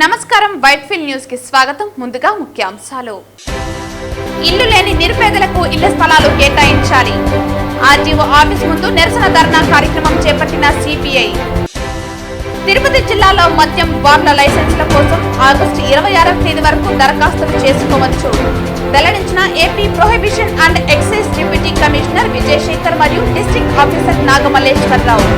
నమస్కారం Whitefield news కి స్వాగతం. ముందుగా ముఖ్యాంశాలు. ఇల్లు లేని నిరుపేదలకు ఇళ్ల స్థలాలు కేటాయించాలి. ఆర్టీఓ ఆఫీస్ ముందు నిరసన ధర్నా కార్యక్రమం చేపట్టిన సిపిఐ. తిరుపతి జిల్లాలో మద్యం బార్ల లైసెన్సుల కోసం ఆగస్టు 26వ తేదీ వరకు దరఖాస్తులు చేసుకోవచ్చు. వెల్లడించిన AP prohibition and excise deputy commissioner Vijayasekhar మరియు డిస్ట్రిక్ట్ ఆఫీసర్ నాగమల్లేశ్వరరావు.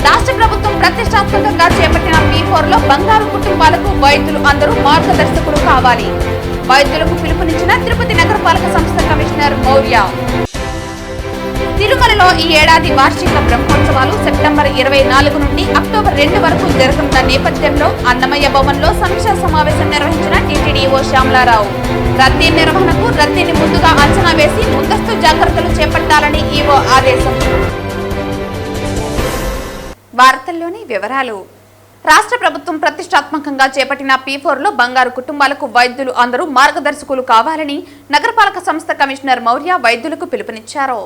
రాష్ట్ర ప్రభుత్వం ప్రతిష్టాత్మకంగా చేపట్టిన P4 లో బంగారు కుటుంబాలకు వైద్యులు అందరూ మార్గదర్శకులు కావాలి. వైద్యులకు పిలుపునిచ్చిన తిరుపతి నగరపాలక సంస్థ కమిషనర్ మౌర్య. తిరుమలలో ఈ ఏడాది వార్షిక బ్రహ్మోత్సవాలు సెప్టెంబర్ 24 నుండి అక్టోబర్ 2 వరకు జరగనున్న నేపథ్యంలో అన్నమయ్య భవన్లో సమీక్షా సమావేశం నిర్వహించిన టీటీడీఓ శ్యామలారావు. రద్దీ నిర్వహణకు రద్దీని ముందుగా అంచనా వేసి ముందస్తు జాగ్రత్తలు చేపట్టాలని ఈవో ఆదేశం. వార్తల్లోని వివరాలు. రాష్ట్ర ప్రభుత్వం ప్రతిష్టాత్మకంగా చేపట్టిన P4 లో బంగారు కుటుంబాలకు వైద్యులు అందరూ మార్గదర్శకులు కావాలని నగరపాలక సంస్థ కమిషనర్ మౌర్య వైద్యులకు పిలుపునిచ్చారు.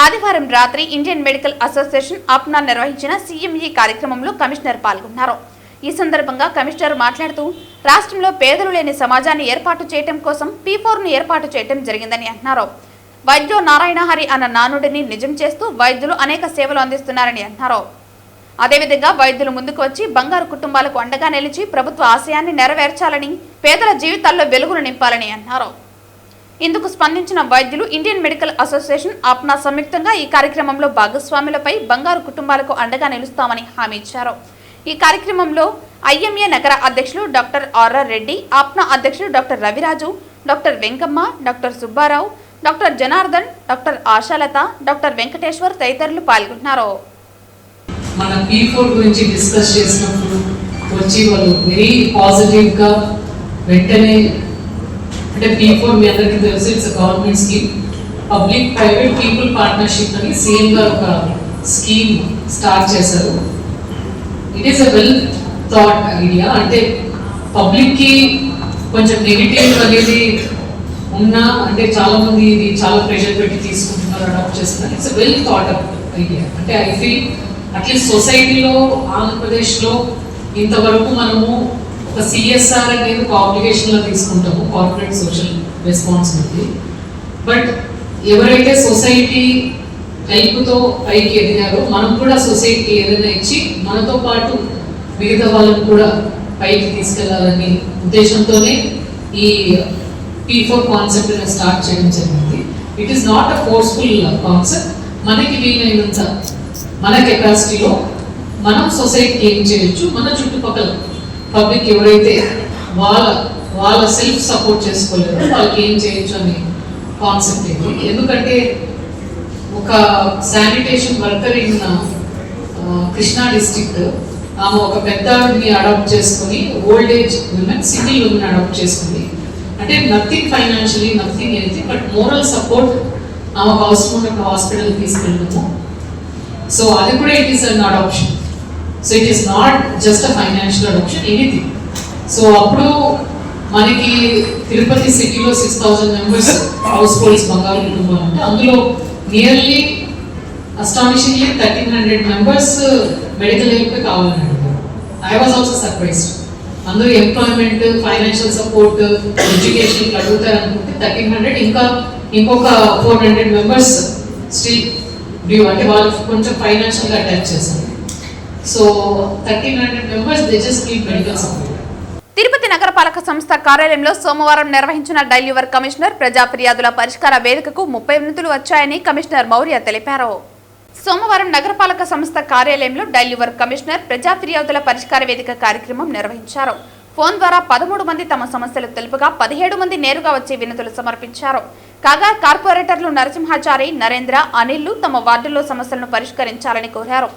ఆదివారం రాత్రి ఇండియన్ మెడికల్ అసోసియేషన్ ఆప్నా నిర్వహించిన CME కార్యక్రమంలో కమిషనర్ పాల్గొన్నారు. ఈ సందర్భంగా కమిషనర్ మాట్లాడుతూ రాష్ట్రంలో పేదలు లేని సమాజాన్ని ఏర్పాటు చేయడం కోసం P4 ను ఏర్పాటు చేయడం జరిగిందని అన్నారు. వైద్యో నారాయణ హరి అన్న నానుడిని నిజం చేస్తూ వైద్యులు అనేక సేవలు అందిస్తున్నారని అన్నారు. అదేవిధంగా వైద్యులు ముందుకు వచ్చి బంగారు కుటుంబాలకు అండగా నిలిచి ప్రభుత్వ ఆశయాన్ని నెరవేర్చాలని, పేదల జీవితాల్లో వెలుగును నింపాలని అన్నారు. ఇందుకు స్పందించిన వైద్యులు ఇండియన్ మెడికల్ అసోసియేషన్ ఆప్నా సంయుక్తంగా ఈ కార్యక్రమంలో భాగస్వాములపై బంగారు కుటుంబాలకు అండగా నిలుస్తామని హామీ ఇచ్చారు. ఈ కార్యక్రమంలో IMA నగర అధ్యక్షులు డాక్టర్ RR రెడ్డి, ఆప్నా అధ్యక్షులు doctor Raviraju, doctor Venkamma, doctor Subbarao, doctor Janardhan, doctor Ashalatha, doctor Venkateshwar తదితరులు పాల్గొన్నారు. మన P4 గురించి డిస్కస్ చేసినప్పుడు వచ్చి వాళ్ళు వెరీ పాజిటివ్గా వెంటనే, అంటే P4 మీ అందరికీ తెలుసు, it's government scheme, public private people partnership అని CM గారు ఒక స్కీమ్ స్టార్ట్ చేశారు. It is a well thought idea. అంటే పబ్లిక్కి కొంచెం నెగిటివ్ అనేది ఉన్నా, అంటే చాలా మంది ఇది చాలా ప్రెషర్ పెట్టి తీసుకుంటున్నారు, అడాప్ట్ చేస్తున్నారు. It's a well thought up idea. అంటే ఐ ఫీల్ అట్లీస్ట్ సొసైటీలో, ఆంధ్రప్రదేశ్లో ఇంతవరకు మనము ఒక CSR అనేది ఒక ఆబ్లిగేషన్లో తీసుకుంటాము, కార్పొరేట్ సోషల్ రెస్పాన్సిబిలిటీ. బట్ ఎవరైతే సొసైటీ హెల్ప్తో పైకి ఎదిగారో మనం కూడా సొసైటీకి ఏదైనా ఇచ్చి మనతో పాటు మిగతా వాళ్ళని కూడా పైకి తీసుకెళ్లాలనే ఉద్దేశంతోనే ఈ P4 కాన్సెప్ట్ని స్టార్ట్ చేయడం జరిగింది. It is not a forceful concept. మనకి వీలైనంత మన కెపాసిటీలో మనం సొసైటీకి ఏం చేయొచ్చు, మన చుట్టుపక్కల పబ్లిక్ ఎవరైతే వాళ్ళ సెల్ఫ్ సపోర్ట్ చేసుకోలేరు వాళ్ళకి ఏం చేయొచ్చు అనే కాన్సెప్ట్ ఇది. ఎందుకంటే ఒక sanitation worker in Krishna district, ఆమె ఒక పెద్దని అడాప్ట్ చేసుకుని, old age women, single women adopt చేసుకుని, అంటే nothing financially, nothing anything, but moral support ఆమెకు అవసరం ఉన్నప్పుడు హాస్పిటల్కి తీసుకెళ్ళడము. సో అది కూడా it is an adoption. So it is not just a financial adoption, anything. So అప్పుడు మనకి తిరుపతి సిటీలో 6,000 మెంబర్స్ హౌస్ హోల్డ్స్ బంగారు కుటుంబాలు అంటే అందులో nearly astonishingly 1,300 members medical help కావాలన్నాడు. I was also surprised. అందరూ ఎంప్లాయ్మెంట్, ఫైనాన్షియల్ సపోర్ట్, ఎడ్యుకేషన్ అడుగుతారు అనుకుంటే 1,300, ఇంకా ఇంకొక 400 మెంబర్స్ స్టిల్ డ్యూ, అంటే వాళ్ళకి కొంచెం ఫైనాన్షియల్గా అటాచ్ చేశారు. So 1,300 members they just need medical support. Tirupati నగరపాలక సంస్థ కార్యాలయంలో సోమవారం నిర్వహించిన డైల్యూవర్ కమిషనర్ ప్రజా ఫిర్యాదుల పరిష్కార వేదికకు 30 వినతులు వచ్చాయని కమిషనర్ మౌర్య తెలిపారు. సోమవారం నగరపాలక సంస్థ కార్యాలయంలో డైల్యూవర్ కమిషనర్ ప్రజా ఫిర్యాదుల పరిష్కార వేదిక కార్యక్రమం నిర్వహించారు. ఫోన్ ద్వారా 13 మంది తమ సమస్యలు తెలుపగా 17 మంది నేరుగా వచ్చి వినతులు సమర్పించారు. కాగా కార్పొరేటర్లు నరసింహాచారి, నరేంద్ర, అనిల్ తమ వార్డుల్లో సమస్యలను పరిష్కరించాలని కోరారు.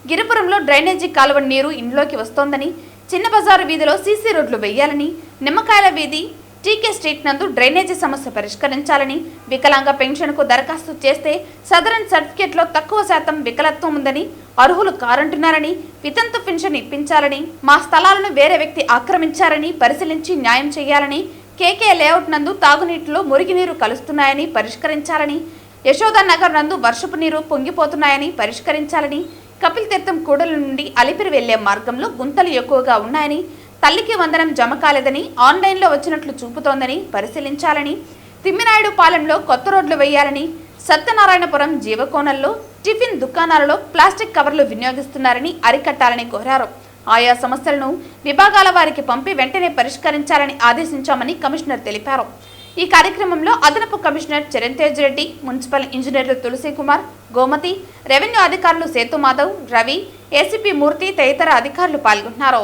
గిరిపురంలో డ్రైనేజీ కాలువ నీరు ఇంట్లోకి వస్తోందని, చిన్న బజారు వీధిలో సీసీ రోడ్లు వేయాలని, నిమ్మకాయల వీధి, టీకే స్ట్రీట్ నందు డ్రైనేజీ సమస్య పరిష్కరించాలని, వికలాంగ పెన్షన్కు దరఖాస్తు చేస్తే సదరన్ సర్టిఫికేట్లో తక్కువ శాతం వికలత్వం ఉందని, అర్హులు కారంటున్నారని, వితంతు పెన్షన్ ఇప్పించాలని, మా స్థలాలను వేరే వ్యక్తి ఆక్రమించారని పరిశీలించి న్యాయం చేయాలని, కేకే లేఅవుట్ నందు తాగునీటిలో మురిగినీరు కలుస్తున్నాయని పరిష్కరించాలని, యశోదా నగర్ నందు వర్షపు నీరు పొంగిపోతున్నాయని పరిష్కరించాలని, కపిల్ తీర్థం కూడలి నుండి అలిపిరి వెళ్లే మార్గంలో గుంతలు ఎక్కువగా ఉన్నాయని, తల్లికి వందనం జమ కాలేదని ఆన్లైన్లో వచ్చినట్లు చూపుతోందని పరిశీలించాలని, తిమ్మినాయుడు పాలెంలో కొత్త రోడ్లు వేయాలని, సత్యనారాయణపురం జీవకోణంలో టిఫిన్ దుకాణాలలో ప్లాస్టిక్ కవర్లు వినియోగిస్తున్నారని అరికట్టాలని కోరారు. ఆయా సమస్యలను విభాగాల వారికి పంపి వెంటనే పరిష్కరించాలని ఆదేశించామని కమిషనర్ తెలిపారు. ఈ కార్యక్రమంలో అదనపు కమిషనర్ చరణ్తేజ్ రెడ్డి, మున్సిపల్ ఇంజనీర్లు తులసి కుమార్, గోమతి, రెవెన్యూ అధికారులు సేతు మాధవ్, రవి, ఏసీపీ మూర్తి తదితర అధికారులు పాల్గొన్నారు.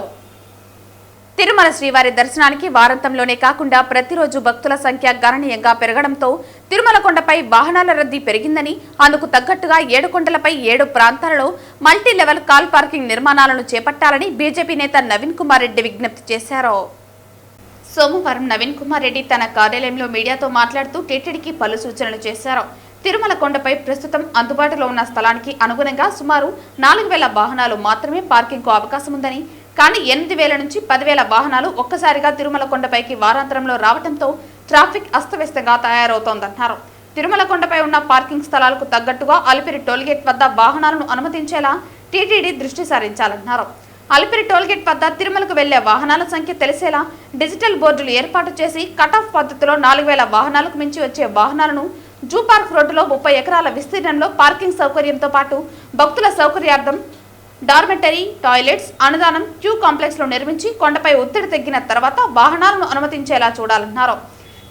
తిరుమల శ్రీవారి దర్శనానికి వారాంతంలోనే కాకుండా ప్రతిరోజు భక్తుల సంఖ్య గణనీయంగా పెరగడంతో తిరుమల కొండపై వాహనాల రద్దీ పెరిగిందని, అందుకు తగ్గట్టుగా 7 కొండలపై 7 ప్రాంతాలలో మల్టీ లెవెల్ కాల్ పార్కింగ్ నిర్మాణాలను చేపట్టాలని బీజేపీ నేత నవీన్ కుమార్ రెడ్డి విజ్ఞప్తి చేశారు. సోమవారం నవీన్ కుమార్ రెడ్డి తన కార్యాలయంలో మీడియాతో మాట్లాడుతూ టీటీడీకి పలు సూచనలు చేశారు. తిరుమల కొండపై ప్రస్తుతం అందుబాటులో ఉన్న స్థలానికి అనుగుణంగా సుమారు 4,000 వాహనాలు మాత్రమే పార్కింగ్కు అవకాశం ఉందని, కానీ 8,000 నుంచి 10,000 వాహనాలు ఒక్కసారిగా తిరుమల కొండపైకి వారాంతరంలో రావడంతో ట్రాఫిక్ అస్తవ్యస్తంగా తయారవుతోందన్నారు. తిరుమల కొండపై ఉన్న పార్కింగ్ స్థలాలకు తగ్గట్టుగా అలిపిరి టోల్గేట్ వద్ద వాహనాలను అనుమతించేలా టీటీడీ దృష్టి సారించాలన్నారు. అలిపిరి టోల్గేట్ వద్ద తిరుమలకు వెళ్లే వాహనాల సంఖ్య తెలిసేలా డిజిటల్ బోర్డులు ఏర్పాటు చేసి కటాఫ్ పద్ధతిలో 4,000 వాహనాలకు మించి వచ్చే వాహనాలను జూ పార్క్ రోడ్డులో 30 ఎకరాల విస్తీర్ణంలో పార్కింగ్ సౌకర్యంతో పాటు భక్తుల సౌకర్యార్థం డార్మెటరీ, టాయిలెట్స్, అన్నదానం, క్యూ కాంప్లెక్స్ లో నిర్మించి కొండపై ఒత్తిడి తగ్గిన తర్వాత వాహనాలను అనుమతించేలా చూడాలన్నారు.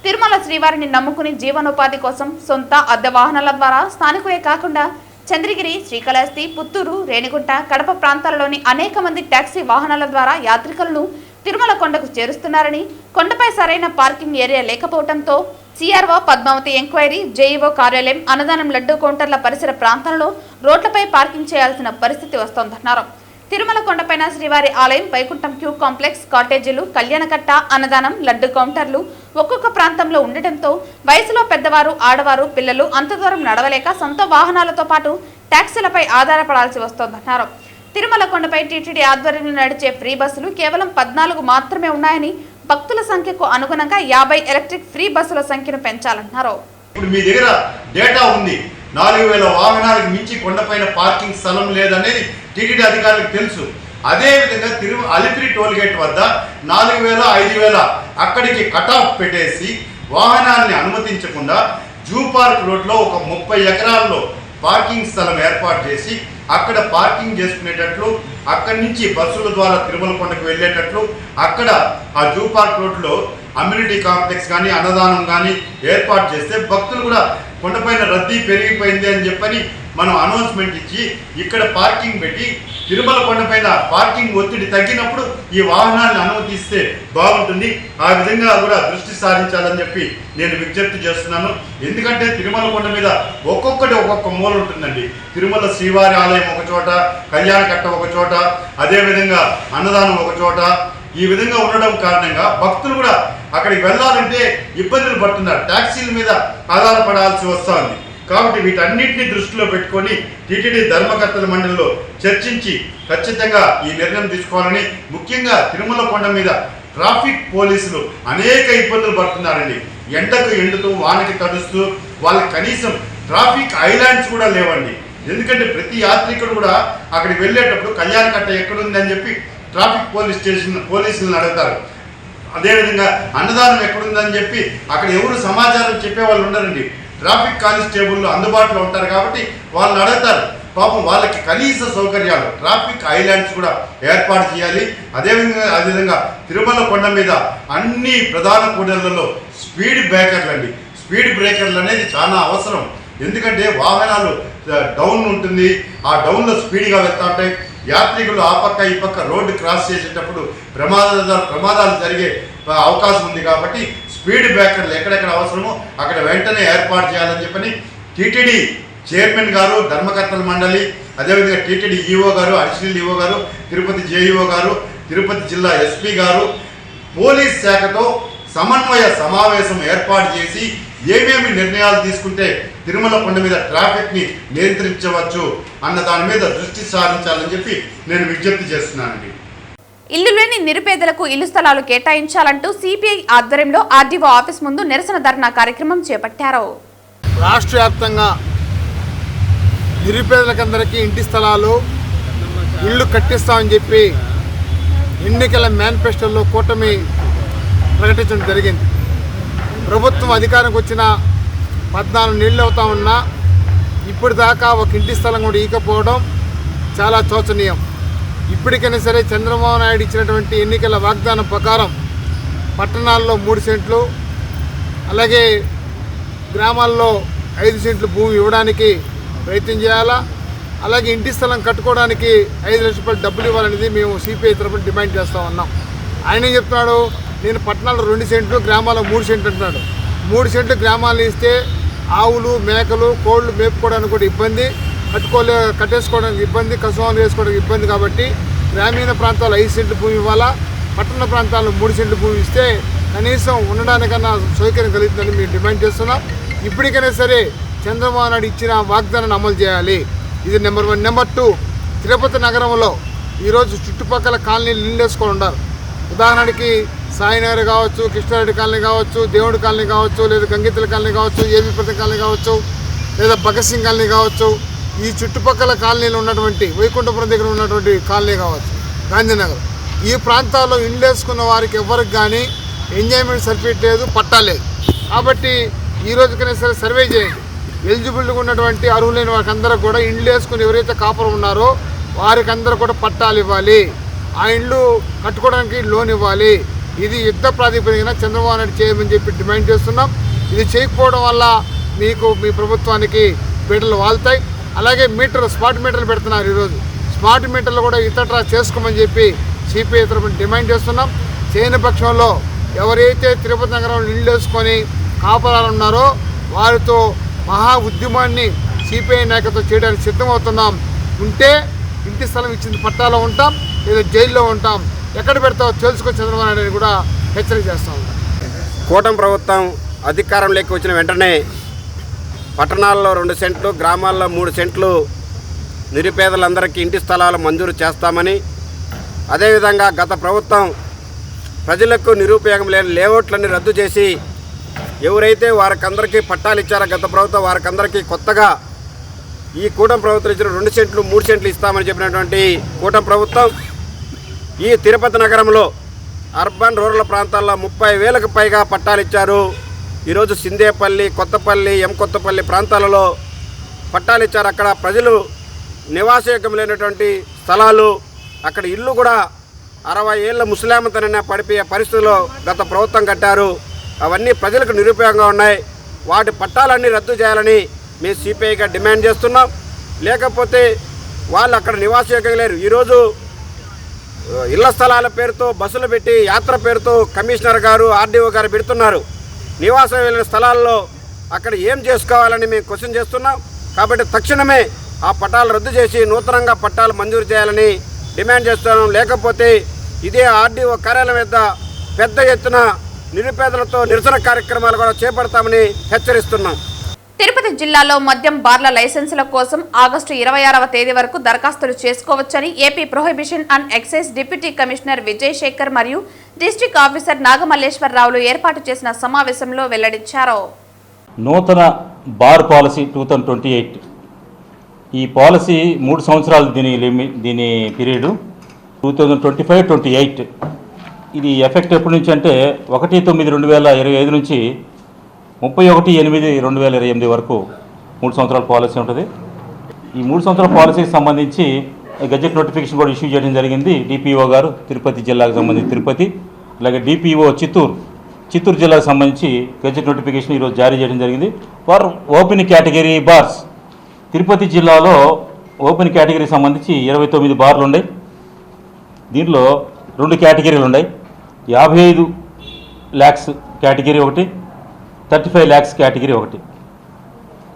తిరుమల శ్రీవారిని నమ్ముకుని జీవనోపాధి కోసం సొంత అద్దె వాహనాల ద్వారా స్థానికులే కాకుండా చంద్రగిరి, శ్రీకాళహస్తి, పుత్తూరు, రేణిగుంట, కడప ప్రాంతాల్లోని అనేక మంది టాక్సీ వాహనాల ద్వారా యాత్రికులను తిరుమల కొండకు చేరుస్తున్నారని, కొండపై సరైన పార్కింగ్ ఏరియా లేకపోవడంతో సిఆర్ఓ పద్మావతి ఎంక్వైరీ, జేఈఓ కార్యాలయం, అన్నదానం లడ్డూ కౌంటర్ల పరిసర ప్రాంతాల్లో రోడ్లపై పార్కింగ్ చేయాల్సిన పరిస్థితి వస్తోందన్నారు. తిరుమల కొండపైన శ్రీవారి ఆలయం, వైకుంఠం క్యూ కాంప్లెక్స్, కాటేజీలు, కళ్యాణకట్ట, అన్నదానం, లడ్డు కౌంటర్లు ఒక్కొక్క ప్రాంతంలో ఉండటంతో వయసులో పెద్దవారు, ఆడవారు, పిల్లలు అంత దూరం నడవలేక సొంత వాహనాలతో పాటు టాక్సీలపై ఆధారపడాల్సి వస్తోందన్నారు. తిరుమల కొండపై టీటీడీ ఆధ్వర్యంలో నడిచే ఫ్రీ బస్సులు కేవలం 14 మాత్రమే ఉన్నాయని, భక్తుల సంఖ్యకు అనుగుణంగా 50 ఎలక్ట్రిక్ ఫ్రీ బస్సుల సంఖ్యను పెంచాలన్నారు. ఇప్పుడు మీ దగ్గర డేటా ఉంది, 4,000 వాహనాలకు మించి కొండపైన పార్కింగ్ స్థలం లేదనేది టీటీడీ అధికారులకు తెలుసు. అదేవిధంగా అలిపిరి టోల్గేట్ వద్ద 4,000, 5,000 అక్కడికి కటాఫ్ పెట్టేసి వాహనాన్ని అనుమతించకుండా జూ పార్క్ రోడ్లో ఒక 30 ఎకరాల్లో పార్కింగ్ స్థలం ఏర్పాటు చేసి అక్కడ పార్కింగ్ చేసుకునేటట్లు, అక్కడి నుంచి బస్సుల ద్వారా తిరుమల కొండకు వెళ్ళేటట్లు అక్కడ ఆ జూ పార్క్ రోడ్లో అమ్యూనిటీ కాంప్లెక్స్ కానీ, అన్నదానం కానీ ఏర్పాటు చేస్తే భక్తులు కూడా కొండపైన రద్దీ పెరిగిపోయింది అని చెప్పని మనం అనౌన్స్మెంట్ ఇచ్చి ఇక్కడ పార్కింగ్ పెట్టి తిరుమల కొండపైన పార్కింగ్ ఒత్తిడి తగ్గినప్పుడు ఈ వాహనాన్ని అనుమతిస్తే బాగుంటుంది. ఆ విధంగా కూడా దృష్టి సారించాలని చెప్పి నేను విజ్ఞప్తి చేస్తున్నాను. ఎందుకంటే తిరుమల కొండ మీద ఒక్కొక్కటి ఒక్కొక్క మూల ఉంటుందండి. తిరుమల శ్రీవారి ఆలయం ఒక చోట, కళ్యాణకట్ట ఒక చోట, అదేవిధంగా అన్నదానం ఒక చోట. ఈ విధంగా ఉండడం కారణంగా భక్తులు కూడా అక్కడికి వెళ్ళాలంటే ఇబ్బందులు పడుతున్నారు, ట్యాక్సీల మీద ఆధారపడాల్సి వస్తుంది. కాబట్టి వీటన్నిటిని దృష్టిలో పెట్టుకొని టీటీడీ ధర్మకర్తల మండలిలో చర్చించి ఖచ్చితంగా ఈ నిర్ణయం తీసుకోవాలని, ముఖ్యంగా తిరుమల కొండ మీద ట్రాఫిక్ పోలీసులు అనేక ఇబ్బందులు పడుతున్నారండి. ఎండకు ఎండుతూ, వానకి తడుస్తూ వాళ్ళకి కనీసం ట్రాఫిక్ ఐలాండ్స్ కూడా లేవండి. ఎందుకంటే ప్రతి యాత్రికుడు కూడా అక్కడికి వెళ్ళేటప్పుడు కళ్యాణకట్ట ఎక్కడుంది అని చెప్పి ట్రాఫిక్ పోలీసులను అడుగుతారు. అదేవిధంగా అన్నదానం ఎక్కడుందని చెప్పి అక్కడ ఎవరు సమాచారం చెప్పేవాళ్ళు ఉండరండి. ట్రాఫిక్ కానిస్టేబుల్ అందుబాటులో ఉంటారు కాబట్టి వాళ్ళని అడుగుతారు. పాపం వాళ్ళకి కనీస సౌకర్యాలు, ట్రాఫిక్ ఐలాండ్స్ కూడా ఏర్పాటు చేయాలి. అదేవిధంగా తిరుమల కొండ మీద అన్ని ప్రధాన కూడళ్లలో స్పీడ్ బ్రేకర్లు అనేది చాలా అవసరం. ఎందుకంటే వాహనాలు డౌన్ ఉంటుంది, ఆ డౌన్లో స్పీడ్గా వెళ్తూ ఉంటాయి. యాత్రికులు ఆ పక్క ఈ పక్క రోడ్డు క్రాస్ చేసేటప్పుడు ప్రమాదాలు జరిగే అవకాశం ఉంది. కాబట్టి స్పీడ్ బ్రేకర్లు ఎక్కడెక్కడ అవసరమో అక్కడ వెంటనే ఏర్పాటు చేయాలని చెప్పని టీటీడీ చైర్మన్ గారు, ధర్మకర్తల మండలి, అదేవిధంగా టీటీడీ ఈఓ గారు, అడిషనల్ ఈఓ గారు, తిరుపతి జేఈఓ గారు, తిరుపతి జిల్లా ఎస్పీ గారు పోలీస్ శాఖతో సమన్వయ సమావేశం ఏర్పాటు చేసి ఏమేమి నిర్ణయాలు తీసుకుంటే తిరుమల కొండ మీద ట్రాఫిక్ని నియంత్రించవచ్చు అన్న దాని మీద దృష్టి సారించాలని చెప్పి నేను విజ్ఞప్తి చేస్తున్నానండి. ఇల్లు లేని నిరుపేదలకు ఇల్లు స్థలాలు కేటాయించాలంటూ సిపిఐ ఆధ్వర్యంలో ఆర్డీఓ ఆఫీస్ ముందు నిరసన ధర్నా కార్యక్రమం చేపట్టారు. రాష్ట్ర వ్యాప్తంగా నిరుపేదలకందరికీ ఇంటి స్థలాలు, ఇళ్ళు కట్టిస్తామని చెప్పి ఎన్నికల మేనిఫెస్టోలో కూటమి ప్రకటించడం జరిగింది. ప్రభుత్వం అధికారంకి వచ్చిన 14 నెలలు అవుతా ఉన్నా ఇప్పటిదాకా ఒక ఇంటి స్థలం కూడా ఇవ్వకపోవడం చాలా శోచనీయం. ఇప్పటికైనా సరే చంద్రబాబు నాయుడు ఇచ్చినటువంటి ఎన్నికల వాగ్దానం ప్రకారం పట్టణాల్లో 3 సెంట్లు, అలాగే గ్రామాల్లో 5 సెంట్లు భూమి ఇవ్వడానికి ప్రయత్నం చేయాలా. అలాగే ఇంటి స్థలం కట్టుకోవడానికి 5 లక్షల రూపాయలు డబ్బులు ఇవ్వాలనేది మేము సిపిఐ తరఫున డిమాండ్ చేస్తూ ఉన్నాం. ఆయన ఏం చెప్తున్నాడు, నేను పట్టణాల్లో 2 సెంట్లు గ్రామాల్లో 3 సెంట్లు అంటున్నాడు. 3 సెంట్లు గ్రామాలు ఇస్తే ఆవులు, మేకలు, కోళ్ళు మేపుకోవడానికి కూడా ఇబ్బంది, కట్టేసుకోవడానికి ఇబ్బంది, కసువాలు వేసుకోవడానికి ఇబ్బంది. కాబట్టి గ్రామీణ ప్రాంతాల్లో 5 సెంట్లు భూమి ఇవ్వాలా, పట్టణ ప్రాంతాల్లో 3 సెంట్లు భూమి ఇస్తే కనీసం ఉండడానికన్నా సౌకర్యం కలుగుతుందని మేము డిమాండ్ చేస్తున్నాం. ఇప్పటికైనా సరే చంద్రబాబు నాయుడు ఇచ్చిన వాగ్దానాన్ని అమలు చేయాలి. ఇది నెంబర్ 1. నెంబర్ 2, తిరుపతి నగరంలో ఈరోజు చుట్టుపక్కల కాలనీలు నిండేసుకొని ఉన్నారు. ఉదాహరణకి సాయినగర్ కావచ్చు, కృష్ణారెడ్డి కాలనీ కావచ్చు, దేవుడి కాలనీ కావచ్చు, లేదా గంగితుల కాలనీ కావచ్చు, ఏబీపతి కాలనీ కావచ్చు, లేదా భగత్ సింగ్ కాలనీ కావచ్చు. ఈ చుట్టుపక్కల కాలనీలు ఉన్నటువంటి వైకుంఠపురం దగ్గర ఉన్నటువంటి కాలనీ కావచ్చు, గాంధీనగర్, ఈ ప్రాంతాల్లో ఇండ్లు వేసుకున్న వారికి ఎవరికి కానీ ఎంజాయ్మెంట్ సర్టిఫికేట్ లేదు, పట్టా లేదు. కాబట్టి ఈ రోజుకైనా సరే సర్వే చేయండి. ఎలిజిబుల్గా ఉన్నటువంటి అర్హులైన వారికి అందరూ కూడా ఇండ్లు వేసుకుని ఎవరైతే కాపురం ఉన్నారో వారికి అందరూ కూడా పట్టాలు ఇవ్వాలి, ఆ ఇండ్లు కట్టుకోవడానికి లోన్ ఇవ్వాలి. ఇది యుద్ధ ప్రాతిపదికన చంద్రబాబు నాయుడు చేయమని చెప్పి డిమాండ్ చేస్తున్నాం. ఇది చేయకపోవడం వల్ల మీ ప్రభుత్వానికి బీటలు వాళ్తాయి. అలాగే స్మార్ట్ మీటర్లు పెడుతున్నారు. ఈరోజు స్మార్ట్ మీటర్లు కూడా ఇతర చేసుకోమని చెప్పి సిపిఐ తరఫున డిమాండ్ చేస్తున్నాం. చేయని పక్షంలో ఎవరైతే తిరుపతి నగరంలో ఇల్లు వేసుకొని కాపురాలు ఉన్నారో వారితో మహా ఉద్యమాన్ని సిపిఐ నాయకత్వం చేయడానికి సిద్ధమవుతున్నాం. ఉంటే ఇంటి స్థలం ఇచ్చింది పట్టాలో ఉంటాం, లేదా జైల్లో ఉంటాం. ఎక్కడ పెడతావో తెలుసుకొని చంద్రబాబు నాయుడు కూడా హెచ్చరిక చేస్తూ ఉంటాం. కూటమి ప్రభుత్వం అధికారంలోకి వచ్చిన వెంటనే పట్టణాల్లో 2 సెంట్లు, గ్రామాల్లో 3 సెంట్లు నిరుపేదలందరికీ ఇంటి స్థలాలు మంజూరు చేస్తామని, అదేవిధంగా గత ప్రభుత్వం ప్రజలకు నిరుపయోగం లేని లేఅవుట్లన్నీ రద్దు చేసి ఎవరైతే వారికందరికీ పట్టాలు ఇచ్చారో గత ప్రభుత్వం వారికందరికీ కొత్తగా ఈ కూటమి ప్రభుత్వం ఇచ్చిన 2 సెంట్లు 3 సెంట్లు ఇస్తామని చెప్పినటువంటి కూటమి ప్రభుత్వం ఈ తిరుపతి నగరంలో అర్బన్ రూరల్ ప్రాంతాల్లో 30,000కు పైగా పట్టాలు ఇచ్చారు. ఈరోజు సిందేపల్లి, కొత్తపల్లి, కొత్తపల్లి ప్రాంతాలలో పట్టాలు ఇచ్చారు. అక్కడ ప్రజలు నివాసయోగ్యం లేనటువంటి స్థలాలు, అక్కడ ఇల్లు కూడా 60 ఏళ్ళ ముసలామతనైనా పడిపోయే పరిస్థితుల్లో గత ప్రభుత్వం కట్టారు. అవన్నీ ప్రజలకు నిరుపయోగంగా ఉన్నాయి. వాటి పట్టాలన్నీ రద్దు చేయాలని మేము సిపిఐగా డిమాండ్ చేస్తున్నాం. లేకపోతే వాళ్ళు అక్కడ నివాసయోగ్యం లేరు. ఈరోజు ఇళ్ల స్థలాల పేరుతో బస్సులు పెట్టి యాత్ర పేరుతో కమిషనర్ గారు, ఆర్డీఓ గారు పెడుతున్నారు. నివాసం వెళ్ళిన స్థలాల్లో అక్కడ ఏం చేసుకోవాలని మేము క్వశ్చన్ చేస్తున్నాం. కాబట్టి తక్షణమే ఆ పట్టాలు రద్దు చేసి నూతనంగా పట్టాలు మంజూరు చేయాలని డిమాండ్ చేస్తున్నాం. లేకపోతే ఇదే ఆర్డీఓ కార్యాలయం వద్ద పెద్ద ఎత్తున నిరుపేదలతో నిరసన కార్యక్రమాలు కూడా చేపడతామని హెచ్చరిస్తున్నాం. తిరుపతి జిల్లాలో మద్యం బార్ల లైసెన్సుల కోసం ఆగస్టు 26వ తేదీ వరకు దరఖాస్తులు చేసుకోవచ్చని AP prohibition and excise deputy commissioner Vijay Shekhar మరియు డిస్ట్రిక్ట్ ఆఫీసర్ నాగమల్లేశ్వరరావులు ఏర్పాటు చేసిన సమావేశంలో వెల్లడించారు. నూతన బార్ పాలసీ 2028, ఈ పాలసీ 3 సంవత్సరాలు దీని పీరియడ్ 2025-28. ఇది ఎఫెక్ట్ ఎప్పటి నుంచి అంటే 1/9/2025 నుంచి 31/8/2028 వరకు 3 సంవత్సరాల పాలసీ ఉంటుంది. ఈ 3 సంవత్సరాల పాలసీకి సంబంధించి గెజెట్ నోటిఫికేషన్ కూడా ఇష్యూ చేయడం జరిగింది. డిపిఓ గారు తిరుపతి జిల్లాకు సంబంధించి తిరుపతి, అలాగే డిపిఓ చిత్తూరు జిల్లాకు సంబంధించి గెజెట్ నోటిఫికేషన్ ఈరోజు జారీ చేయడం జరిగింది. For open category bars Tirupati జిల్లాలో ఓపెన్ కేటగిరీకి సంబంధించి 29 బార్లు ఉన్నాయి. దీంట్లో 2 కేటగిరీలు ఉన్నాయి. 55 lakhs కేటగిరీ ఒకటి, 35 lakhs కేటగిరీ ఒకటి.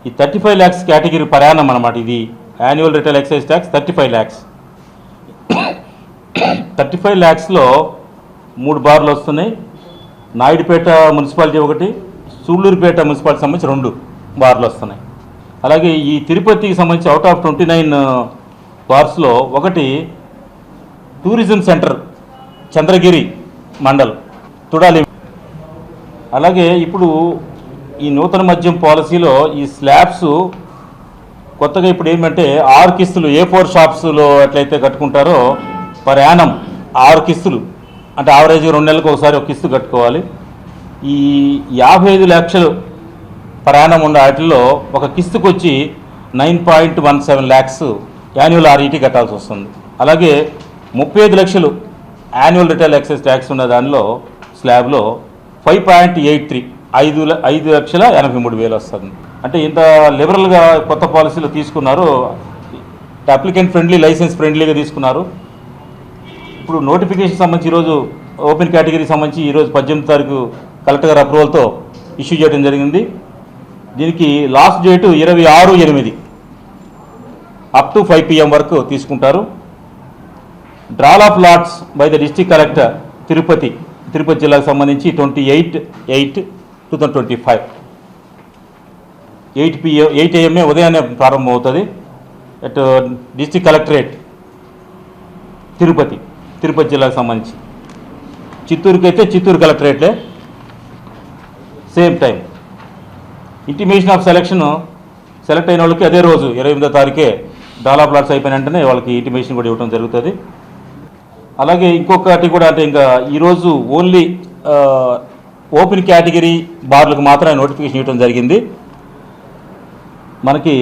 ఈ 35 lakhs కేటగిరీ ప్రయాణం అన్నమాట. ఇది annual retail excise tax 35 lakhs. 35 lakhsలో 3 బార్లు వస్తున్నాయి. నాయుడుపేట మున్సిపాలిటీ ఒకటి, సూళ్ళూరుపేట మున్సిపాలిటీ సంబంధించి 2 బార్లు వస్తున్నాయి. అలాగే ఈ తిరుపతికి సంబంధించి అవుట్ ఆఫ్ 29 బార్స్లో ఒకటి టూరిజం సెంటర్ చంద్రగిరి మండల్ తుడాలి. అలాగే ఇప్పుడు ఈ నూతన మద్యం పాలసీలో ఈ స్లాబ్స్ కొత్తగా ఇప్పుడు ఏమంటే 6 కిస్తులు A4 షాప్స్లో ఎట్లయితే కట్టుకుంటారో పర్ యానం 6 కిస్తులు, అంటే యావరేజ్ 2 నెలలకు ఒకసారి ఒక కిస్తు కట్టుకోవాలి. ఈ 55 లక్షలు ప్రయాణం ఉన్న వాటిల్లో ఒక కిస్తుకు వచ్చి 9.17 lakhs యాన్యువల్ RET కట్టాల్సి వస్తుంది. అలాగే 35 లక్షలు యాన్యువల్ రిటైల్ ఎక్సైజ్ ట్యాక్స్ ఉన్న దానిలో స్లాబ్లో 5.83 5,83,000 వస్తుంది. అంటే ఇంత లిబరల్గా కొత్త పాలసీలు తీసుకున్నారు. అప్లికెంట్ ఫ్రెండ్లీ, లైసెన్స్ ఫ్రెండ్లీగా తీసుకున్నారు. ఇప్పుడు నోటిఫికేషన్ సంబంధించి ఈరోజు ఓపెన్ కేటగిరీకి సంబంధించి ఈరోజు 18వ తారీఖు కలెక్టర్ గారి అప్రూవల్తో ఇష్యూ చేయడం జరిగింది. దీనికి last date 26/8 up to 5 PM వరకు తీసుకుంటారు. Draw of lots by the district collector Tirupati జిల్లాకు సంబంధించి 28/8/2025 8 AM ఉదయాన్నే ప్రారంభమవుతుంది. అట్ డిస్ట్రిక్ట్ కలెక్టరేట్ తిరుపతి జిల్లాకు సంబంధించి. చిత్తూరుకి అయితే చిత్తూరు కలెక్టరేట్లే same time. Intimation of select అయిన వాళ్ళకి అదే రోజు 28వ తారీఖే డ్రాల్ ఆఫ్ లాట్స్ అయిపోయిన వెంటనే వాళ్ళకి ఇంటిమేషన్ కూడా ఇవ్వడం జరుగుతుంది. అలాగే ఇంకొకటి కూడా, అంటే ఇంకా ఈరోజు ఓన్లీ ఓపెన్ కేటగిరీ బార్లకు మాత్రమే నోటిఫికేషన్ ఇవ్వడం జరిగింది. మనకి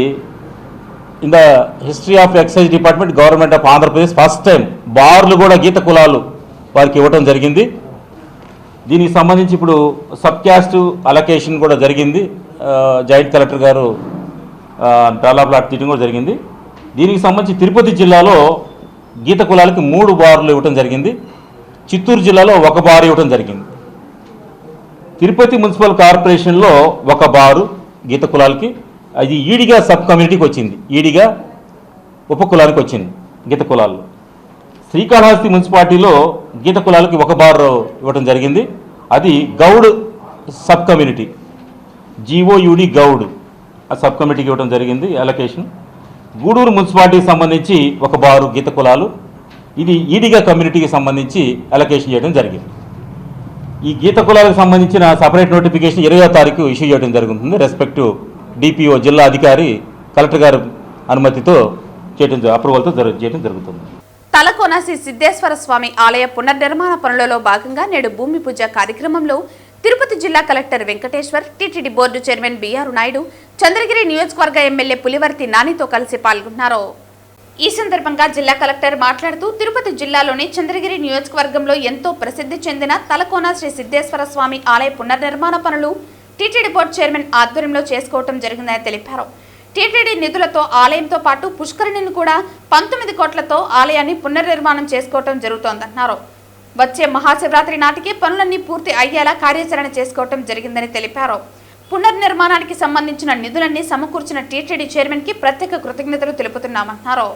in the history of excise department government of Andhra Pradesh first time బార్లు కూడా గీత కులాలు వారికి ఇవ్వడం జరిగింది. దీనికి సంబంధించి ఇప్పుడు సబ్ క్యాస్ట్ అలొకేషన్ కూడా జరిగింది. జాయింట్ కలెక్టర్ గారు డ్రాల్ ఆఫ్ లాట్ తీయడం కూడా జరిగింది. దీనికి సంబంధించి తిరుపతి జిల్లాలో గీత కులాలకి 3 బార్లు ఇవ్వడం జరిగింది. చిత్తూరు జిల్లాలో 1 బార్ ఇవ్వడం జరిగింది. తిరుపతి మున్సిపల్ కార్పొరేషన్లో 1 బారు గీత కులాలకి, అది ఈడిగా సబ్ కమ్యూనిటీకి వచ్చింది, ఈడిగా ఉపకులానికి వచ్చింది గీత కులాల్లో. శ్రీకాళహస్తి మున్సిపాలిటీలో గీత కులాలకి 1 బార్ ఇవ్వడం జరిగింది. అది Goud sub community, GOUD Goud ఆ సబ్ కమిటీకి ఇవ్వడం జరిగింది అలొకేషన్. గూడూరు మున్సిపాలిటీకి సంబంధించి 1 బారు గీత కులాలు, ఇది ఈడిగా కమ్యూనిటీకి సంబంధించి అలొకేషన్ చేయడం జరిగింది. ఈ గీత కులాలకు సంబంధించిన సపరేట్ నోటిఫికేషన్ 20వ తారీఖు ఇష్యూ చేయడం జరుగుతుంది. రెస్పెక్టివ్ DPO జిల్లా అధికారి కలెక్టర్ గారు అనుమతితో అప్రూవల్తో చేయడం జరుగుతుంది. తలకోన శ్రీ సిద్ధేశ్వర స్వామి ఆలయ పునర్నిర్మాణ పనులలో భాగంగా నేడు భూమి పూజ కార్యక్రమంలో తిరుపతి జిల్లా collector Venkateshwar, TTD board chairman BR Naidu, Chandragiri నియోజకవర్గ ఎమ్మెల్యే పులివర్తి నానితో కలిసి పాల్గొన్నారు. ఈ సందర్భంగా జిల్లా కలెక్టర్ మాట్లాడుతూ తిరుపతి జిల్లాలోని చంద్రగిరి నియోజకవర్గంలో ఎంతో ప్రసిద్ధి చెందిన తలకోన శ్రీ సిద్ధేశ్వర స్వామి ఆలయ పునర్నిర్మాణ పనులు టీటీడీ బోర్డు చైర్మన్ ఆధ్వర్యంలో చేసుకోవడం జరిగిందని తెలిపారు. టీటీడీ నిధులతో ఆలయంతో పాటు పుష్కరిణిని కూడా 19 కోట్లతో ఆలయాన్ని పునర్నిర్మాణం చేసుకోవడం జరుగుతోందన్నారు. వచ్చే మహాశివరాత్రి నాటికి పనులన్నీ పూర్తి అయ్యేలా కార్యాచరణ చేసుకోవడం జరిగిందని తెలిపారు. పునర్నిర్మాణానికి సంబంధించిన నిధులన్నీ సమకూర్చిన టీటీడీ చైర్మన్ కి ప్రత్యేక కృతజ్ఞతలు తెలుపుతున్నామన్నారు.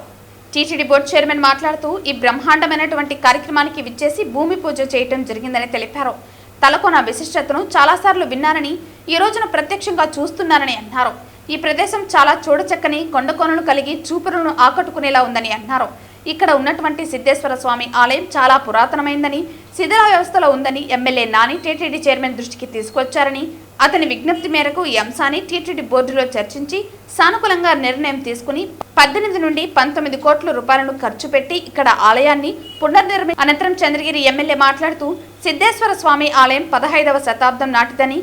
టీటీడీ బోర్డు చైర్మన్ మాట్లాడుతూ ఈ బ్రహ్మాండమైనటువంటి కార్యక్రమానికి విచ్చేసి భూమి పూజ చేయడం జరిగిందని తెలిపారు. తలకోన విశిష్టతను చాలాసార్లు విన్నానని, ఈ రోజున ప్రత్యక్షంగా చూస్తున్నానని అన్నారు. ఈ ప్రదేశం చాలా చూడచక్కని కొండకోనలు కలిగి చూపులను ఆకట్టుకునేలా ఉందని అన్నారు. ఇక్కడ ఉన్నటువంటి సిద్ధేశ్వర స్వామి ఆలయం చాలా పురాతనమైందని, శిథిల వ్యవస్థలో ఉందని ఎమ్మెల్యే నాని టీటీడీ చైర్మన్ దృష్టికి తీసుకొచ్చారని, అతని విజ్ఞప్తి మేరకు ఈ అంశాన్ని టీటీడీ బోర్డులో చర్చించి సానుకూలంగా నిర్ణయం తీసుకుని 18 నుండి 19 కోట్ల రూపాయలను ఖర్చు పెట్టి ఇక్కడ ఆలయాన్ని పునర్నిర్మి. అనంతరం చంద్రగిరి ఎమ్మెల్యే మాట్లాడుతూ సిద్ధేశ్వర స్వామి ఆలయం 15వ శతాబ్దం నాటిదని,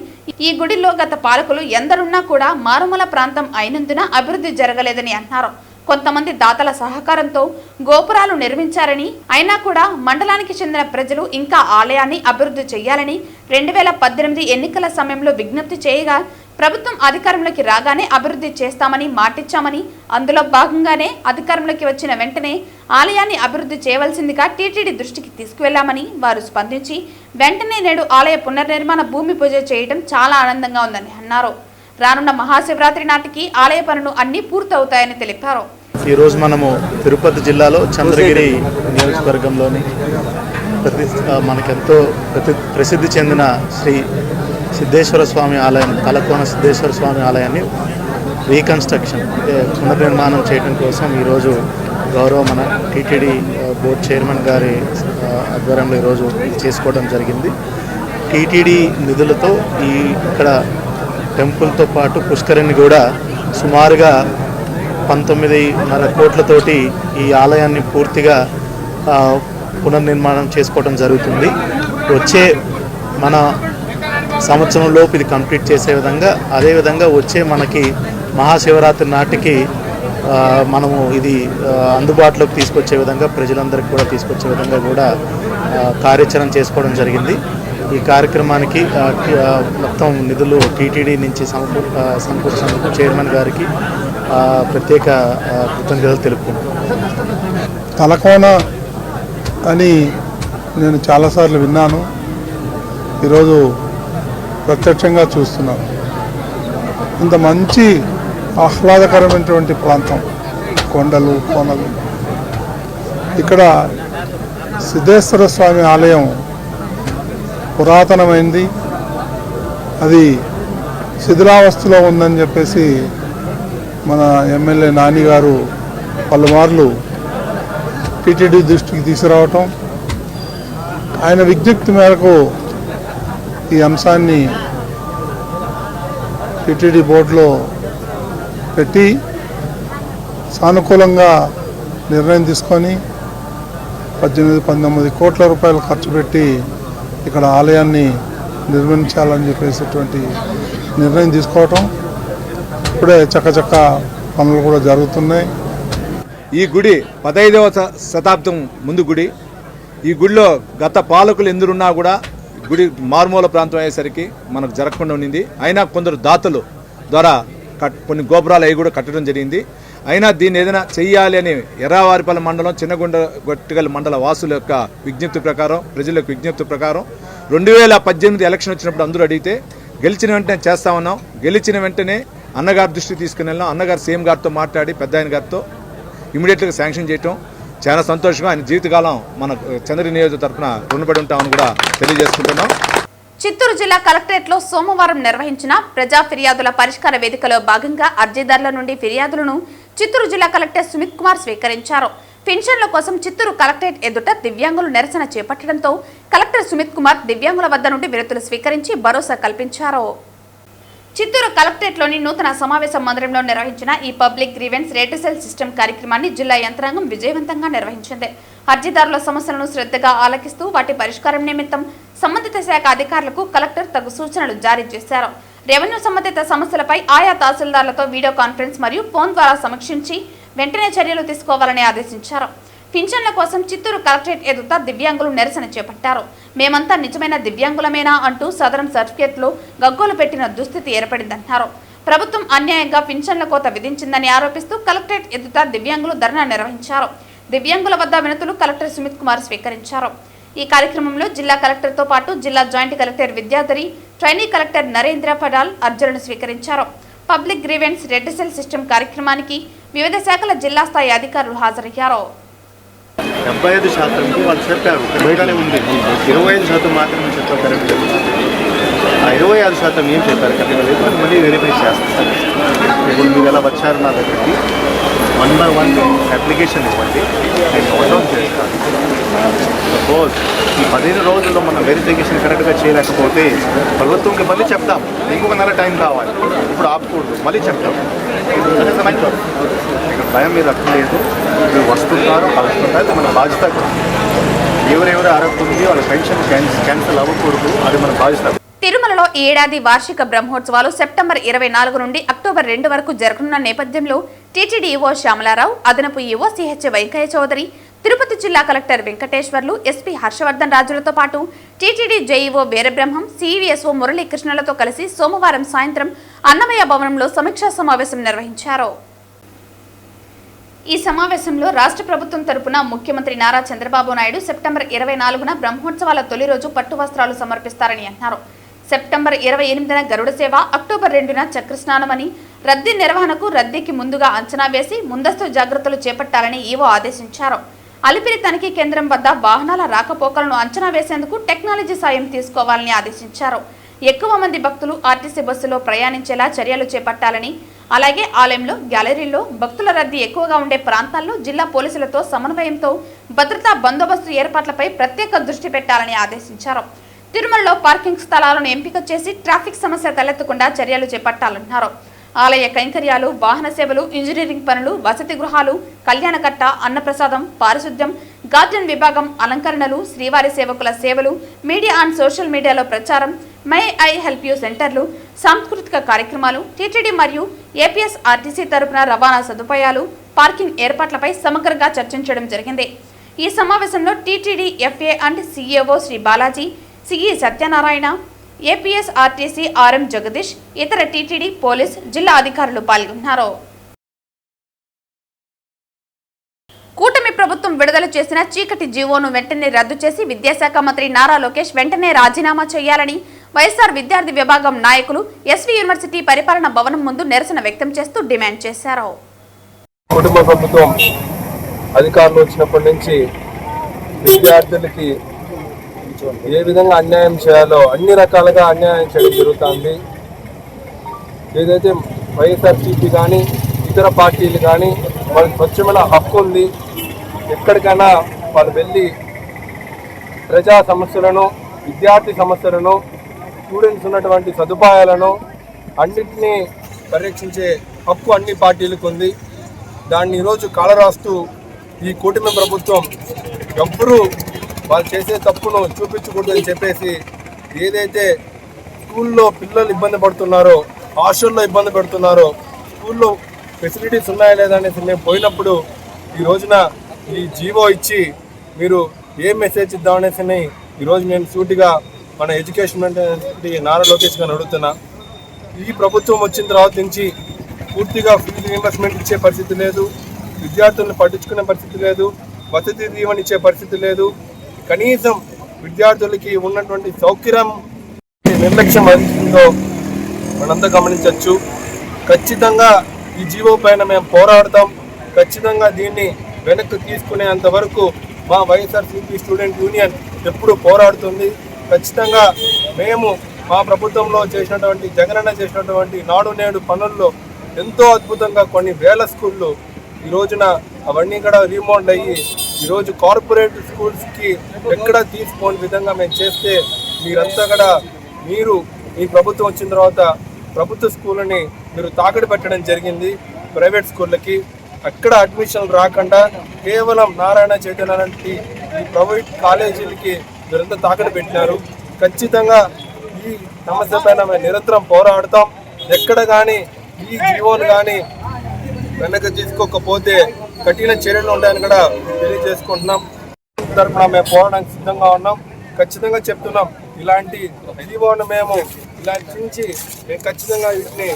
ఈ గుడిలో గత పాలకులు ఎందరున్నా కూడా మారుమూల ప్రాంతం అయినందున అభివృద్ధి జరగలేదని అన్నారు. కొంతమంది దాతల సహకారంతో గోపురాలు నిర్మించారని, అయినా కూడా మండలానికి చెందిన ప్రజలు ఇంకా ఆలయాన్ని అభివృద్ధి చేయాలని 2018 ఎన్నికల సమయంలో విజ్ఞప్తి చేయగా ప్రభుత్వం అధికారంలోకి రాగానే అభివృద్ధి చేస్తామని మాటిచ్చామని, అందులో భాగంగానే అధికారంలోకి వచ్చిన వెంటనే ఆలయాన్ని అభివృద్ధి చేయవలసిందిగా టీటీడీ దృష్టికి తీసుకువెళ్లామని వారు స్పందించి వెంటనే నేడు ఆలయ పునర్నిర్మాణ భూమి పూజ చేయడం చాలా ఆనందంగా ఉందని అన్నారు. రానున్న మహాశివరాత్రి నాటికి ఆలయ పనులు అన్ని పూర్తవుతాయని తెలిపారు. ఈరోజు మనము తిరుపతి జిల్లాలో చంద్రగిరి నియోజకవర్గంలోని మనకెంతో ప్రసిద్ధి చెందిన శ్రీ సిద్ధేశ్వర స్వామి ఆలయం, తలకోన సిద్ధేశ్వర స్వామి ఆలయాన్ని రీకన్స్ట్రక్షన్ పునర్నిర్మాణం చేయడం కోసం ఈరోజు గౌరవ మన టీటీడీ బోర్డు చైర్మన్ గారి ఆధ్వర్యంలో ఈరోజు చేసుకోవడం జరిగింది. టీటీడీ నిధులతో ఇక్కడ టెంపుల్తో పాటు పుష్కరిణి కూడా సుమారుగా 19.5 కోట్లతోటి ఈ ఆలయాన్ని పూర్తిగా పునర్నిర్మాణం చేసుకోవడం జరుగుతుంది. వచ్చే మన సంవత్సరంలోపు ఇది కంప్లీట్ చేసే విధంగా, అదేవిధంగా వచ్చే మనకి మహాశివరాత్రి నాటికి మనము ఇది అందుబాటులోకి తీసుకొచ్చే విధంగా, ప్రజలందరికీ కూడా తీసుకొచ్చే విధంగా కూడా కార్యాచరణ చేసుకోవడం జరిగింది. ఈ కార్యక్రమానికి మొత్తం నిధులు టీటీడీ నుంచి సమకూర్చినందుకు చైర్మన్ గారికి ప్రత్యేక కృతజ్ఞతలు తెలుపుకుంటున్నాను. తలకోన అని నేను చాలాసార్లు విన్నాను, ఈరోజు ప్రత్యక్షంగా చూస్తున్నాను. ఇంత మంచి ఆహ్లాదకరమైనటువంటి ప్రాంతం, కొండలు కోనలు. ఇక్కడ సిద్ధేశ్వర స్వామి ఆలయం పురాతనమైంది, అది శిథిలావస్థలో ఉందని చెప్పేసి మన ఎమ్మెల్యే నాని గారు పలుమార్లు టీటీడీ దృష్టికి తీసుకురావటం, ఆయన విజ్ఞప్తి మేరకు ఈ అంశాన్ని టీటీడీ బోర్డులో పెట్టి సానుకూలంగా నిర్ణయం తీసుకొని 18-19 కోట్ల రూపాయలు ఖర్చు పెట్టి ఇక్కడ ఆలయాన్ని నిర్మించాలని చెప్పేసేటువంటి నిర్ణయం తీసుకోవటం, ఇప్పుడే చక్కచక్క పనులు కూడా జరుగుతున్నాయి. ఈ గుడి 15వ శతాబ్దం ముందు గుడి. ఈ గుడిలో గత పాలకులు ఎందురున్నా కూడా గుడి మారుమూల ప్రాంతం అయ్యేసరికి మనకు జరగకుండా ఉండింది. అయినా కొందరు దాతలు ద్వారా కొన్ని గోపురాలు అవి కూడా కట్టడం జరిగింది. అయినా దీన్ని ఏదైనా చెయ్యాలి అని ఎర్రావారిపల్లి మండలం, చిన్నగొట్టిగల్ మండల వాసుల యొక్క విజ్ఞప్తి ప్రకారం, ప్రజల యొక్క విజ్ఞప్తి ప్రకారం 2018 ఎలక్షన్ వచ్చినప్పుడు అందరూ అడిగితే గెలిచిన వెంటనే చేస్తా ఉన్నాం. గెలిచిన వెంటనే అన్నగారి దృష్టికి తీసుకుని వెళ్ళాం. అన్నగారు సీఎం గారితో మాట్లాడి పెద్ద ఆయన గారితో ఇమీడియట్గా శాంక్షన్ చేయటం చాలా సంతోషంగా, ఆయన జీవితకాలం మన చంద్ర నియోజక తరఫున రుణపడి ఉంటామని కూడా తెలియజేసుకుంటున్నాం. చిత్తూరు జిల్లా కలెక్టరేట్లో సోమవారం నిర్వహించిన ప్రజా ఫిర్యాదుల పరిష్కార వేదికలో భాగంగా అర్జీదారుల నుండి ఫిర్యాదులను చిత్తూరు జిల్లా కలెక్టర్ సుమిత్ కుమార్ స్వీకరించారు. పెన్షన్ల కోసం చిత్తూరు కలెక్టరేట్ ఎదుట దివ్యాంగులు నిరసన చేపట్టడంతో కలెక్టర్ సుమిత్ కుమార్ దివ్యాంగుల వద్ద నుండి వినతులు స్వీకరించి భరోసా కల్పించారు. చిత్తూరు కలెక్టరేట్లోని నూతన సమావేశ మందిరంలో నిర్వహించిన ఈ పబ్లిక్ గ్రీవెన్స్ రెడ్యూసల్ సిస్టమ్ కార్యక్రమాన్ని జిల్లా యంత్రాంగం విజయవంతంగా నిర్వహించింది. అర్జీదారుల సమస్యలను శ్రద్ధగా ఆలకిస్తూ వాటి పరిష్కారం నిమిత్తం సంబంధిత శాఖ అధికారులకు కలెక్టర్ తగు సూచనలు జారీ చేశారు. రెవెన్యూ సంబంధిత సమస్యలపై ఆయా తహసీల్దార్లతో వీడియో కాన్ఫరెన్స్ మరియు ఫోన్ ద్వారా సమీక్షించి వెంటనే చర్యలు తీసుకోవాలని ఆదేశించారు. పింఛన్ల కోసం చిత్తూరు కలెక్టరేట్ ఎదుట దివ్యాంగులు నిరసన చేపట్టారు. మేమంతా నిజమైన దివ్యాంగులమేనా అంటూ సదరం సర్టిఫికెట్లో గగ్గోలు పెట్టిన దుస్థితి ఏర్పడిందన్నారు. ప్రభుత్వం అన్యాయంగా పింఛన్ల కోత విధించిందని ఆరోపిస్తూ కలెక్టరేట్ ఎదుట దివ్యాంగులు ధర్నా నిర్వహించారు. దివ్యాంగుల వద్ద వినతులు కలెక్టర్ సుమిత్ కుమార్ స్వీకరించారు. ఈ కార్యక్రమంలో జిల్లా కలెక్టర్తో పాటు జిల్లా joint collector Vidyadhari, trainee collector Narendra Padal అర్జీలను స్వీకరించారు. పబ్లిక్ గ్రీవెన్స్ రెడ్యూసల్ సిస్టమ్ కార్యక్రమానికి వివిధ శాఖల జిల్లా స్థాయి అధికారులు హాజరయ్యారు. 75% వాళ్ళు చెప్పారు కరెక్ట్గానే ఉంది, 25% మాత్రమే చెప్పారు కరెక్ట్ లేదు. ఆ 25% ఏం చెప్పారు కరెక్ట్గా లేదు, అది మళ్ళీ వెరిఫై చేస్తారు. ఇప్పుడు మీరు ఎలా వచ్చారు నా దగ్గరికి 1 by 1 అప్లికేషన్ ఇవ్వండి, నేను నోట్ డౌన్ చేస్తాను. సపోజ్ ఈ 15 రోజుల్లో మనం వెరిఫికేషన్ కరెక్ట్గా చేయలేకపోతే ప్రభుత్వంకి మళ్ళీ చెప్తాం, ఇంకొక నెల టైం కావాలి, ఇప్పుడు ఆపకూడదు, మళ్ళీ చెప్తాం. ఇక్కడ భయం మీద అక్కర్లేదు, మీరు వస్తున్నారు కలుస్తున్నారు, మన బాధ్యత. ఎవరెవరు అరగకుంది వాళ్ళ పెన్షన్ క్యాన్సిల్ అవ్వకూడదు, అది మన బాధ్యత. తిరుమలలో ఈ ఏడాది వార్షిక బ్రహ్మోత్సవాలు సెప్టెంబర్ 24 నుండి అక్టోబర్ 2 వరకు జరగనున్న నేపథ్యంలో టీటీడీ ఈవో శ్యామలారావు, అదనపు ఈవో సిహెచ్ వెంకయ్య చౌదరి, తిరుపతి జిల్లా కలెక్టర్ వెంకటేశ్వర్లు, ఎస్పీ హర్షవర్ధన్ రాజులతో పాటు టీటీడీ జేఈఓ వీరబ్రహ్మం, సిఈఎస్ఓ మురళీకృష్ణలతో కలిసి సోమవారం సాయంత్రం అన్నమయ్య భవనంలో సమీక్షా సమావేశం నిర్వహించారు. ఈ సమావేశంలో రాష్ట్ర ప్రభుత్వం తరపున ముఖ్యమంత్రి నారా చంద్రబాబు నాయుడు సెప్టెంబర్ 24న బ్రహ్మోత్సవాల తొలి రోజు పట్టు వస్త్రాలు సమర్పిస్తారని అన్నారు. సెప్టెంబర్ 28న గరుడ సేవ, అక్టోబర్ 2న చక్రస్నానమని, రద్దీ నిర్వహణకు రద్దీకి ముందుగా అంచనా వేసి ముందస్తు జాగ్రత్తలు చేపట్టాలని ఈవో ఆదేశించారు. అలిపిరి తనిఖీ కేంద్రం వద్ద వాహనాల రాకపోకలను అంచనా వేసేందుకు టెక్నాలజీ సాయం తీసుకోవాలని ఆదేశించారు. ఎక్కువ మంది భక్తులు ఆర్టీసీ బస్సులో ప్రయాణించేలా చర్యలు చేపట్టాలని, అలాగే ఆలయంలో, గ్యాలరీల్లో భక్తుల రద్దీ ఎక్కువగా ఉండే ప్రాంతాల్లో జిల్లా పోలీసులతో సమన్వయంతో భద్రతా బందోబస్తు ఏర్పాట్లపై ప్రత్యేక దృష్టి పెట్టాలని ఆదేశించారు. తిరుమలలో పార్కింగ్ స్థలాలను ఎంపిక చేసి ట్రాఫిక్ సమస్య తలెత్తకుండా చర్యలు చేపట్టాలన్నారు. ఆలయ కైంకర్యాలు, వాహన సేవలు, ఇంజనీరింగ్ పనులు, వసతి గృహాలు, కళ్యాణకట్ట, అన్నప్రసాదం, పారిశుద్ధ్యం, గార్డెన్ విభాగం అలంకరణలు, శ్రీవారి సేవకుల సేవలు, మీడియా అండ్ సోషల్ మీడియాలో ప్రచారం, మే ఐ హెల్ప్ యూ సెంటర్లు, సాంస్కృతిక కార్యక్రమాలు, టీటీడీ మరియు ఏపీఎస్ఆర్టీసీ తరపున రవాణా సదుపాయాలు, పార్కింగ్ ఏర్పాట్లపై సమగ్రంగా చర్చించడం జరిగింది. ఈ సమావేశంలో TTD FA and CAO Shri Balaji, CE Satyanarayana, APSRTC RM Jagadish, ఇతర టీటీడీ, పోలీస్, జిల్లా అధికారులు పాల్గొన్నారు. కూటమి ప్రభుత్వం విడుదల చేసిన చీకటి జీవోను వెంటనే రద్దు చేసి విద్యాశాఖ మంత్రి నారా లోకేష్ వెంటనే రాజీనామా చేయాలని వైఎస్ఆర్ విద్యార్థి విభాగం నాయకులు ఎస్వి యూనివర్సిటీ పరిపాలన భవనం ముందు నిరసన వ్యక్తం చేస్తూ డిమాండ్ చేశారు. కుటుంబ ప్రభుత్వం అధికారులు వచ్చినప్పటి నుంచి విద్యార్థులకి ఏ విధంగా అన్యాయం చేయాలో అన్ని రకాలుగా అన్యాయం చేయడం జరుగుతుంది. ఏదైతే వైఎస్ఆర్సీపీ కానీ ఇతర పార్టీలు కానీ వాళ్ళకి స్వచ్ఛమైన హక్కు ఉంది. ఎక్కడికైనా వాళ్ళు వెళ్ళి ప్రజా సమస్యలను, విద్యార్థి సమస్యలను, స్టూడెంట్స్ ఉన్నటువంటి సదుపాయాలను అన్నింటినీ పరీక్షించే హక్కు అన్ని పార్టీలకు ఉంది. దాన్ని ఈరోజు కాలరాస్తూ ఈ కూటమి ప్రభుత్వం ఎవ్వరూ వాళ్ళు చేసే తప్పును చూపించకూడదని చెప్పేసి ఏదైతే స్కూల్లో పిల్లలు ఇబ్బంది పడుతున్నారో, హాస్టల్లో ఇబ్బంది పడుతున్నారో, స్కూల్లో ఫెసిలిటీస్ ఉన్నాయా లేదా అనేసి మేము పోయినప్పుడు ఈ రోజున ఈ జీవో ఇచ్చి మీరు ఏం మెసేజ్ ఇద్దామనేసి ఈరోజు నేను సూటిగా మన ఎడ్యుకేషన్ మంత్రి నారా లోకేష్ గారిని అడుగుతున్నా. ఈ ప్రభుత్వం వచ్చిన తర్వాత నుంచి పూర్తిగా ఫీజు రీయింబర్స్మెంట్ ఇచ్చే పరిస్థితి లేదు, విద్యార్థులను పట్టించుకునే పరిస్థితి లేదు, వసతి దీవెన ఇచ్చే పరిస్థితి లేదు. కనీసం విద్యార్థులకి ఉన్నటువంటి సౌకర్యం నిర్లక్ష్యం వహించిందో మనంతా గమనించవచ్చు. ఖచ్చితంగా ఈ జీవో పైన మేము పోరాడతాం. ఖచ్చితంగా దీన్ని వెనక్కి తీసుకునేంత వరకు మా వైఎస్ఆర్సీపీ స్టూడెంట్ యూనియన్ ఎప్పుడు పోరాడుతుంది. ఖచ్చితంగా మేము మా ప్రభుత్వంలో చేసినటువంటి జగనన్న చేసినటువంటి నాడు నేడు పనుల్లో ఎంతో అద్భుతంగా కొన్ని వేల స్కూళ్ళు ఈ రోజున అవన్నీ కూడా రీమోడల్ అయ్యి ఈరోజు కార్పొరేట్ స్కూల్స్కి ఎక్కడ తీసుకోని విధంగా మేము చేస్తే మీరంతా కూడా మీరు ఈ ప్రభుత్వం వచ్చిన తర్వాత ప్రభుత్వ స్కూళ్ళని మీరు తాకడి పెట్టడం జరిగింది. ప్రైవేట్ స్కూళ్ళకి అక్కడ అడ్మిషన్లు రాకుండా కేవలం నారాయణ చైతన్య లాంటి ఈ ప్రైవేట్ కాలేజీలకి మీరంతా తాకడి పెట్టినారు. ఖచ్చితంగా ఈ సమస్య పైన మేము నిరంతరం పోరాడతాం. ఎక్కడ కానీ ఈ జీవోను కానీ వెనక్కి తీసుకోకపోతే కఠిన చర్యలు ఉంటాయని కూడా తెలియజేసుకుంటున్నాం. తరపున మేము పోరాడడానికి సిద్ధంగా ఉన్నాం. ఖచ్చితంగా చెప్తున్నాం, ఇలాంటి జీవోను మేము ఇలాంటి నుంచి మేము ఖచ్చితంగా వీటిని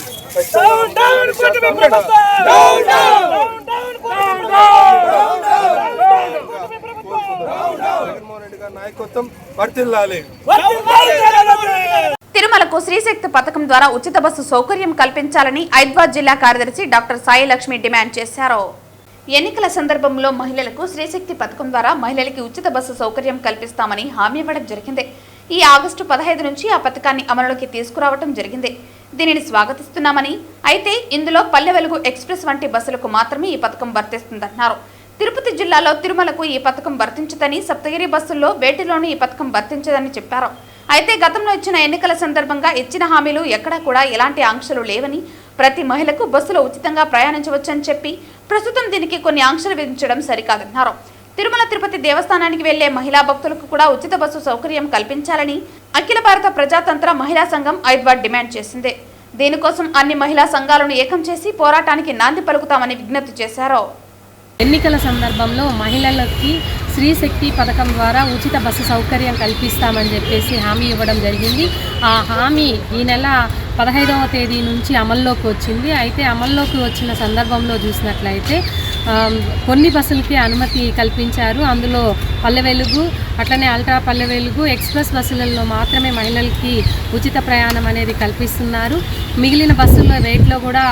జగన్మోహన్ రెడ్డి గారి నాయకత్వం వర్ధిల్లాలి. తిరుమలకు శ్రీశక్తి పథకం ద్వారా ఉచిత బస్సు సౌకర్యం కల్పించాలని హైదరాబాద్ జిల్లా కార్యదర్శి డాక్టర్ సాయి లక్ష్మి డిమాండ్ చేశారు. ఎన్నికల సందర్భంలో మహిళలకు శ్రీశక్తి పథకం ద్వారా మహిళలకి ఉచిత బస్సు సౌకర్యం కల్పిస్తామని హామీ ఇవ్వడం జరిగింది. ఈ ఆగస్టు 15 నుంచి ఆ పథకాన్ని అమలులోకి తీసుకురావడం జరిగింది. దీనిని స్వాగతిస్తున్నామని, అయితే ఇందులో పల్లె వెలుగు ఎక్స్ప్రెస్ వంటి బస్సులకు మాత్రమే ఈ పథకం వర్తిస్తుందన్నారు. తిరుపతి జిల్లాలో తిరుమలకు ఈ పథకం వర్తించదని, సప్తగిరి బస్సుల్లో వేటిలోనూ ఈ పథకం వర్తించదని చెప్పారు. అయితే గతంలో ఇచ్చిన ఎన్నికల సందర్భంగా ఇచ్చిన హామీలు ఎక్కడా కూడా ఎలాంటి ఆంక్షలు లేవని, ప్రతి మహిళకు బస్సులో ఉచితంగా ప్రయాణించవచ్చని చెప్పి ప్రస్తుతం దీనికి కొన్ని ఆంక్షలు విధించడం సరికాదన్నారు. తిరుమల తిరుపతి దేవస్థానానికి వెళ్లే మహిళా భక్తులకు కూడా ఉచిత బస్సు సౌకర్యం కల్పించాలని అఖిల భారత ప్రజాతంత్ర మహిళా సంఘం హైదరాబాద్ డిమాండ్ చేసింది. దీనికోసం అన్ని మహిళా సంఘాలను ఏకం చేసి పోరాటానికి నాంది పలుకుతామని విజ్ఞప్తి చేశారు. ఎన్నికల సందర్భంలో మహిళలకి శ్రీశక్తి పథకం ద్వారా ఉచిత బస్సు సౌకర్యం కల్పిస్తామని చెప్పేసి హామీ ఇవ్వడం జరిగింది. ఆ హామీ ఈ నెల 15వ తేదీ నుంచి అమల్లోకి వచ్చింది. అయితే అమల్లోకి వచ్చిన సందర్భంలో చూసినట్లయితే కొన్ని బస్సులకి అనుమతి కల్పించారు. అందులో పల్లె వెలుగు, అట్లనే అల్ట్రా పల్లె వెలుగు, ఎక్స్ప్రెస్ బస్సులలో మాత్రమే మహిళలకి ఉచిత ప్రయాణం అనేది కల్పిస్తున్నారు. మిగిలిన బస్సుల్లో రేట్లో కూడా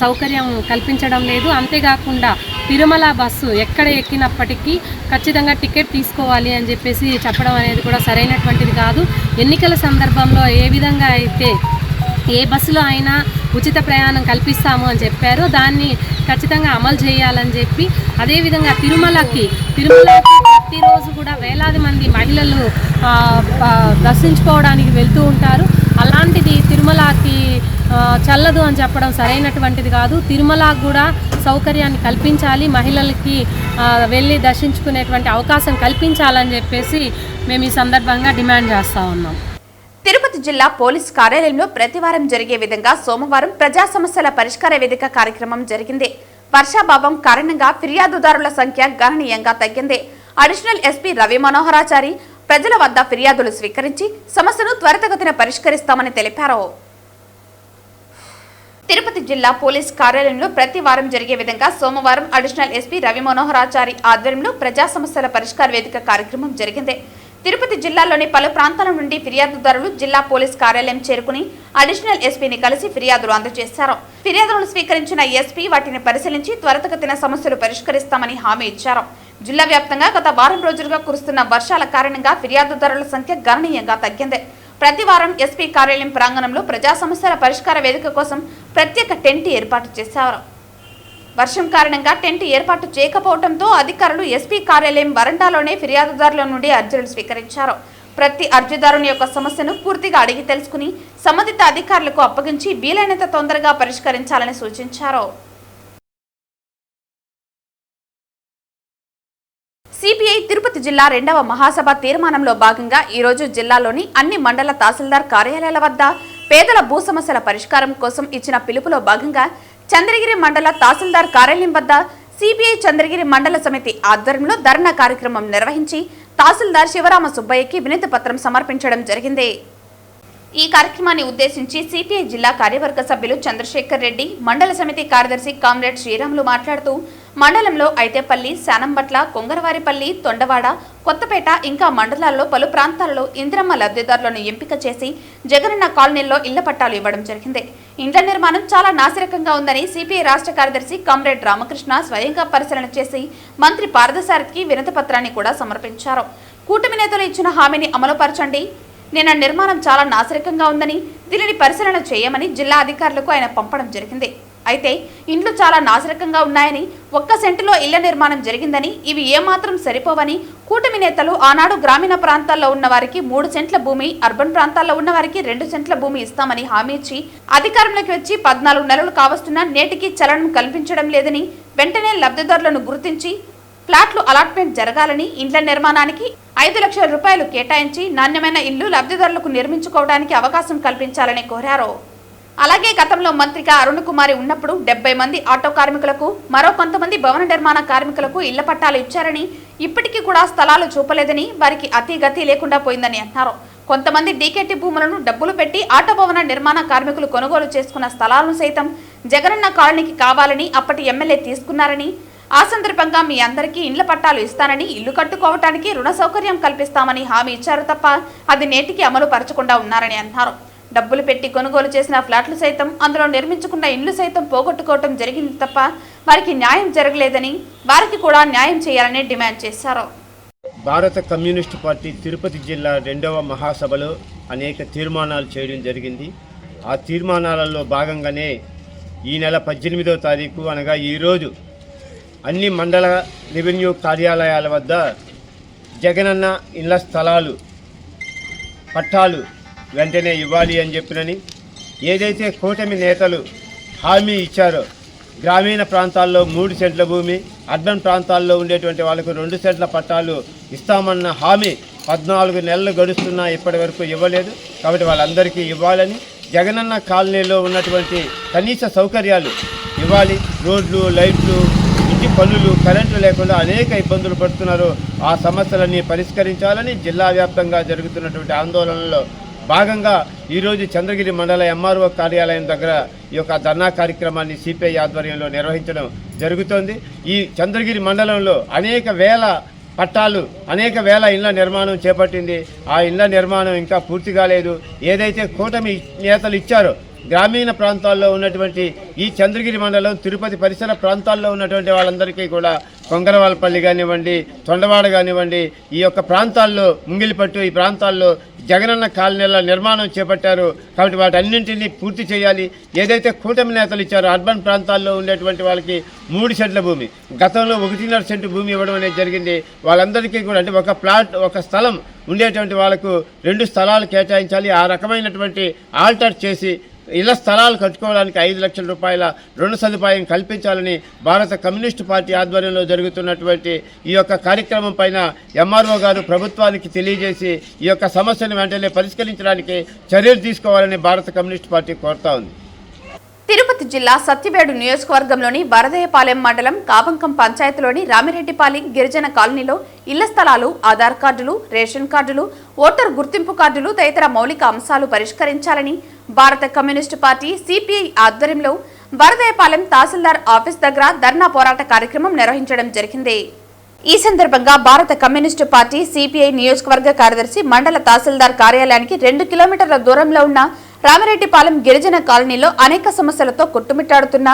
సౌకర్యం కల్పించడం లేదు. అంతేకాకుండా తిరుమల బస్సు ఎక్కడ ఎక్కినప్పటికీ ఖచ్చితంగా టికెట్ తీసుకోవాలి అని చెప్పేసి చెప్పడం అనేది కూడా సరైనటువంటిది కాదు. ఎన్నికల సందర్భంలో ఏ విధంగా అయితే ఏ బస్సులో అయినా ఉచిత ప్రయాణం కల్పిస్తాము అని చెప్పారో దాన్ని ఖచ్చితంగా అమలు చేయాలని చెప్పి, అదేవిధంగా తిరుమలకి ప్రతిరోజు కూడా వేలాది మంది మహిళలు దర్శించుకోవడానికి వెళ్తూ ఉంటారు. అలాంటిది తిరుమలకి చల్లదు అని చెప్పడం సరైనటువంటిది కాదు. తిరుమలకు కూడా సౌకర్యాన్ని కల్పించాలి, మహిళలకి వెళ్ళి దర్శించుకునేటువంటి అవకాశం కల్పించాలని చెప్పేసి మేము ఈ సందర్భంగా డిమాండ్ చేస్తూ ఉన్నాం. తిరుపతి జిల్లా పోలీస్ కార్యాలయంలో ప్రతివారం జరిగే విధంగా సోమవారం ప్రజా సమస్యల పరిష్కార వేదిక కార్యక్రమం జరిగింది. వర్షాభావం కారణంగా ఫిర్యాదుదారుల సంఖ్య గణనీయంగా తగ్గింది. అడిషనల్ ఎస్పీ రవి మనోహరాచారి ప్రజల వద్ద ఫిర్యాదులు స్వీకరించి సమస్యను త్వరితగతిన పరిష్కరిస్తామని తెలిపారు. తిరుపతి జిల్లా పోలీస్ కార్యాలయంలో ప్రతి వారం జరిగే విధంగా సోమవారం అడిషనల్ ఎస్పీ రవి మనోహరాచారి ఆధ్వర్యంలో ప్రజా సమస్యల పరిష్కార వేదిక కార్యక్రమం జరిగింది. తిరుపతి జిల్లాలోని పలు ప్రాంతాల నుండి ఫిర్యాదుదారులు జిల్లా పోలీస్ కార్యాలయం చేరుకుని అడిషనల్ ఎస్పీని కలిసి ఫిర్యాదులు అందజేశారు. ఫిర్యాదులను స్వీకరించిన ఎస్పీ వాటిని పరిశీలించి త్వరితగతిన సమస్యలు పరిష్కరిస్తామని హామీ ఇచ్చారు. జిల్లా వ్యాప్తంగా గత వారం రోజులుగా కురుస్తున్న వర్షాల కారణంగా ఫిర్యాదుదారుల సంఖ్య గణనీయంగా తగ్గింది. ప్రతి వారం ఎస్పీ కార్యాలయం ప్రాంగణంలో ప్రజా సమస్యల పరిష్కార వేదిక కోసం ప్రత్యేక టెంట్ ఏర్పాటు చేశారు. వర్షం కారణంగా టెంట్ ఏర్పాటు చేయకపోవడంతో అధికారులు ఎస్పీ కార్యాలయం వరండాలోనే ఫిర్యాదుదారుల నుండి అర్జీలు స్వీకరించారు. ప్రతి అర్జీదారుని యొక్క సమస్యను పూర్తిగా అడిగి తెలుసుకుని సంబంధిత అధికారులకు అప్పగించి వీలైనంత తొందరగా పరిష్కరించాలని సూచించారు. సిపిఐ తిరుపతి జిల్లా 2వ మహాసభ తీర్మానంలో భాగంగా ఈరోజు జిల్లాలోని అన్ని మండల తహసీల్దార్ కార్యాలయాల వద్ద పేదల భూ సమస్యల పరిష్కారం కోసం ఇచ్చిన పిలుపులో భాగంగా చంద్రగిరి మండల తహసీల్దార్ కార్యాలయం వద్ద సిపిఐ చంద్రగిరి మండల సమితి ఆధ్వర్యంలో ధర్నా కార్యక్రమం నిర్వహించి తహసీల్దార్ శివరామ సుబ్బయ్యకి వినతి పత్రం సమర్పించడం జరిగింది. ఈ కార్యక్రమాన్ని ఉద్దేశించి సిపిఐ జిల్లా కార్యవర్గ సభ్యులు చంద్రశేఖర్ రెడ్డి, మండల సమితి కార్యదర్శి కామ్రేడ్ శ్రీరాములు మాట్లాడుతూ మండలంలో ఐతేపల్లి, శానంబట్ల, కొంగరవారిపల్లి, తొండవాడ, కొత్తపేట ఇంకా మండలాల్లో పలు ప్రాంతాల్లో ఇందిరమ్మ లబ్ధిదారులను ఎంపిక చేసి జగనన్న కాలనీల్లో ఇళ్ల పట్టాలు ఇవ్వడం జరిగింది. ఇండ్ల నిర్మాణం చాలా నాసిరకంగా ఉందని సిపిఐ రాష్ట్ర కార్యదర్శి కామ్రేడ్ రామకృష్ణ స్వయంగా పరిశీలన చేసి మంత్రి పార్థసారథికి వినతి పత్రాన్ని కూడా సమర్పించారు. కూటమి నేతలు ఇచ్చిన హామీని అమలుపరచండి, నిన్న నిర్మాణం చాలా నాసిరకంగా ఉందని దీనిని పరిశీలన చేయమని జిల్లా అధికారులకు ఆయన పంపడం జరిగింది. అయితే ఇండ్లు చాలా నాసిరకంగా ఉన్నాయని, 1 సెంటులో ఇళ్ల నిర్మాణం జరిగిందని, ఇవి ఏమాత్రం సరిపోవని, కూటమి నేతలు ఆనాడు గ్రామీణ ప్రాంతాల్లో ఉన్న వారికి 3 సెంట్ల భూమి, అర్బన్ ప్రాంతాల్లో ఉన్న వారికి 2 సెంట్ల భూమి ఇస్తామని హామీ ఇచ్చి అధికారంలోకి వచ్చి 14 నెలలు కావస్తున్నా నేటికి చలనం కల్పించడం లేదని, వెంటనే లబ్ధిదారులను గుర్తించి ఫ్లాట్లు అలాట్మెంట్ జరగాలని, ఇండ్ల నిర్మాణానికి 5 లక్షల రూపాయలు కేటాయించి నాణ్యమైన ఇల్లు లబ్ధిదారులకు నిర్మించుకోవడానికి అవకాశం కల్పించాలని కోరారు. అలాగే గతంలో మంత్రిగా అరుణ్ కుమారి ఉన్నప్పుడు 70 మంది ఆటో కార్మికులకు, మరో కొంతమంది భవన నిర్మాణ కార్మికులకు ఇళ్ల పట్టాలు ఇచ్చారని, ఇప్పటికీ కూడా స్థలాలు చూపలేదని, వారికి అతిగతి లేకుండా పోయిందని అన్నారు. కొంతమంది డీకేటీ భూములను డబ్బులు పెట్టి ఆటో భవన నిర్మాణ కార్మికులు కొనుగోలు చేసుకున్న స్థలాలను సైతం జగనన్న కాలనీకి కావాలని అప్పటి ఎమ్మెల్యే తీసుకున్నారని, ఆ సందర్భంగా మీ అందరికీ ఇండ్ల పట్టాలు ఇస్తానని, ఇల్లు కట్టుకోవటానికి రుణ సౌకర్యం కల్పిస్తామని హామీ ఇచ్చారు తప్ప అది నేటికి అమలు పరచకుండా ఉన్నారని అన్నారు. డబ్బులు పెట్టి కొనుగోలు చేసిన ఫ్లాట్లు సైతం, అందులో నిర్మించుకున్న ఇండ్లు సైతం పోగొట్టుకోవటం జరిగింది తప్ప వారికి న్యాయం జరగలేదని, వారికి కూడా న్యాయం చేయాలని డిమాండ్ చేశారు. భారత కమ్యూనిస్టు పార్టీ తిరుపతి జిల్లా 2వ మహాసభలో అనేక తీర్మానాలు చేయడం జరిగింది. ఆ తీర్మానాలలో భాగంగానే ఈ నెల 18వ తారీఖు అనగా ఈరోజు అన్ని మండల రెవెన్యూ కార్యాలయాల వద్ద జగనన్న ఇళ్ల స్థలాలు పట్టాలు వెంటనే ఇవ్వాలి అని చెప్పినని, ఏదైతే కూటమి నేతలు హామీ ఇచ్చారో గ్రామీణ ప్రాంతాల్లో 3 సెంట్ల భూమి, అర్బన్ ప్రాంతాల్లో ఉండేటువంటి వాళ్ళకు 2 సెంట్ల పట్టాలు ఇస్తామన్న హామీ 14 నెలలు గడుస్తున్నా ఇప్పటి వరకు ఇవ్వలేదు. కాబట్టి వాళ్ళందరికీ ఇవ్వాలని, జగనన్న కాలనీలో ఉన్నటువంటి కనీస సౌకర్యాలు ఇవ్వాలి. రోడ్లు, లైట్లు, ఇంటి పనులు, కరెంటు లేకుండా అనేక ఇబ్బందులు పడుతున్నారు. ఆ సమస్యలన్నీ పరిష్కరించాలని జిల్లా వ్యాప్తంగా జరుగుతున్నటువంటి ఆందోళనలో భాగంగా ఈరోజు చంద్రగిరి మండల ఎంఆర్ఓ కార్యాలయం దగ్గర ఈ యొక్క ధర్నా కార్యక్రమాన్ని సిపిఐ ఆధ్వర్యంలో నిర్వహించడం జరుగుతోంది. ఈ చంద్రగిరి మండలంలో అనేక వేల పట్టాలు, అనేక వేల ఇళ్ల నిర్మాణం చేపట్టింది. ఆ ఇళ్ల నిర్మాణం ఇంకా పూర్తి కాలేదు. ఏదైతే కూటమి నేతలు ఇచ్చారో గ్రామీణ ప్రాంతాల్లో ఉన్నటువంటి ఈ చంద్రగిరి మండలం, తిరుపతి పరిసర ప్రాంతాల్లో ఉన్నటువంటి వాళ్ళందరికీ కూడా కొంగరవాలపల్లి కానివ్వండి, తొండవాడ కానివ్వండి, ఈ యొక్క ప్రాంతాల్లో ముంగిలిపట్టు ఈ ప్రాంతాల్లో జగనన్న కాలనీల నిర్మాణం చేపట్టారు. కాబట్టి వాటన్నింటినీ పూర్తి చేయాలి. ఏదైతే కూటమి నేతలు ఇచ్చారో అర్బన్ ప్రాంతాల్లో ఉండేటువంటి వాళ్ళకి 3 సెంట్ల భూమి, గతంలో 1.5 సెంటు భూమి ఇవ్వడం అనేది జరిగింది. వాళ్ళందరికీ కూడా అంటే ఒక ప్లాట్, ఒక స్థలం ఉండేటువంటి వాళ్ళకు 2 స్థలాలు కేటాయించాలి. ఆ రకమైనటువంటి ఆల్టర్ చేసి ఇళ్ల స్థలాలు కట్టుకోవడానికి 5 లక్షల రూపాయల రుణ సదుపాయం కల్పించాలని భారత కమ్యూనిస్టు పార్టీ ఆధ్వర్యంలో జరుగుతున్నటువంటి ఈ యొక్క కార్యక్రమం పైన ఎంఆర్ఓ గారు ప్రభుత్వానికి తెలియజేసి ఈ యొక్క సమస్యను వెంటనే పరిష్కరించడానికి చర్యలు తీసుకోవాలని భారత కమ్యూనిస్టు పార్టీ కోరుతా ఉంది. తిరుపతి జిల్లా సత్యవేడు నియోజకవర్గంలోని వరదయ్యపాలెం మండలం కాబంకం పంచాయతీలోని రామిరెడ్డిపాలెం గిరిజన కాలనీలో ఇళ్ల స్థలాలు, ఆధార్ కార్డులు, రేషన్ కార్డులు, ఓటర్ గుర్తింపు కార్డులు తదితర మౌలిక అంశాలు పరిష్కరించాలని భారత కమ్యూనిస్టు పార్టీ సిపిఐ ఆధ్వర్యంలో వరదయ్యపాలెం తహసీల్దార్ ఆఫీస్ దగ్గర ధర్నా పోరాట కార్యక్రమం నిర్వహించడం జరిగింది. ఈ సందర్భంగా భారత కమ్యూనిస్టు పార్టీ సిపిఐ నియోజకవర్గ కార్యదర్శి మండల తహసీల్దార్ కార్యాలయానికి 2 కిలోమీటర్ల దూరంలో ఉన్న రామిరెడ్డిపాలెం గిరిజన కాలనీలో అనేక సమస్యలతో కొట్టుమిట్టాడుతున్న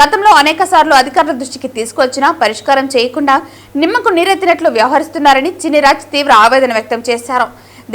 గతంలో అనేక సార్లు అధికారుల దృష్టికి తీసుకొచ్చినా పరిష్కారం చేయకుండా నిమ్మకు నీరెత్తినట్లు వ్యవహరిస్తున్నారని చిన్నిరాజ్ తీవ్ర ఆవేదన వ్యక్తం చేశారు.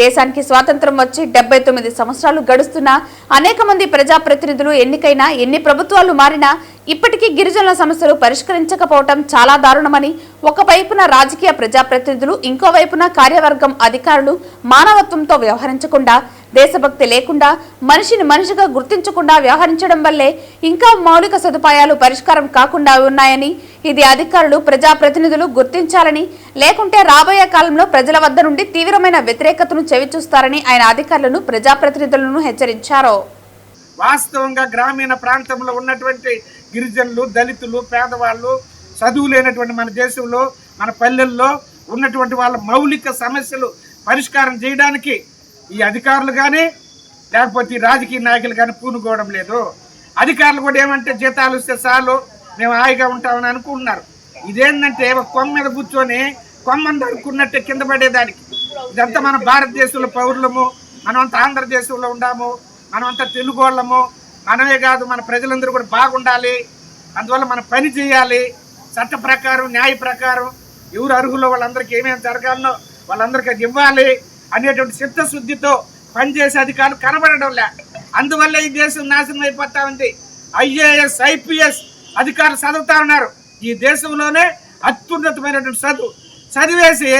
దేశానికి స్వాతంత్రం వచ్చి 79 సంవత్సరాలు గడుస్తున్నా అనేక మంది ప్రజాప్రతినిధులు ఎన్నికైనా ఎన్ని ప్రభుత్వాలు మారినా ఇప్పటికీ గిరిజనుల సమస్యలు పరిష్కరించకపోవటం చాలా దారుణమని, ఒకవైపున రాజకీయ ప్రజాప్రతినిధులు, ఇంకోవైపున కార్యవర్గం అధికారులు మానవత్వంతో వ్యవహరించకుండా, దేశభక్తి లేకుండా, మనిషిని మనిషిగా గుర్తించకుండా వ్యవహరించడం వల్లే ఇంకా మౌలిక సదుపాయాలు పరిష్కారం కాకుండా ఉన్నాయని, ఇది అధికారులు ప్రజాప్రతినిధులు గుర్తించాలని, లేకుంటే రాబోయే కాలంలో ప్రజల వద్ద నుండి తీవ్రమైన వ్యతిరేకతను చవిచూస్తారని ఆయన అధికారులను ప్రజాప్రతినిధులను హెచ్చరించారు. వాస్తవంగా గ్రామీణ ప్రాంతంలో ఉన్నటువంటి గిరిజనులు, దళితులు, పేదవాళ్ళు, చదువు లేనటువంటి మన దేశంలో, మన పల్లెల్లో ఉన్నటువంటి వాళ్ళ మౌలిక సమస్యలు పరిష్కారం చేయడానికి ఈ అధికారులు కానీ లేకపోతే ఈ రాజకీయ నాయకులు కానీ పూనుకోవడం లేదు. అధికారులు కూడా ఏమంటే జీతాలు ఇస్తే చాలు, మేము హాయిగా ఉంటామని అనుకుంటున్నారు. ఇదేంటంటే ఒక కొమ్మ మీద కూర్చొని కొమ్మని అనుకున్నట్టే కింద పడేదానికి. ఇదంతా మన భారతదేశంలో పౌరులము, మనమంతా ఆంధ్రదేశంలో ఉండాము, మనమంతా తెలుగు వాళ్ళము, మనమే కాదు మన ప్రజలందరూ కూడా బాగుండాలి. అందువల్ల మనం పని చేయాలి, చట్ట ప్రకారం న్యాయ ప్రకారం ఎవరు అర్హులో వాళ్ళందరికీ ఏమేమి జరగాలనో వాళ్ళందరికీ అది ఇవ్వాలి అనేటువంటి చిత్తశుద్ధితో పనిచేసే అధికారులు కనబడడం లే. అందువల్ల ఈ దేశం నాశనం అయిపోతా ఉంది. IAS, IPS అధికారులు చదువుతా ఉన్నారు. ఈ దేశంలోనే అత్యున్నతమైనటువంటి చదివేసి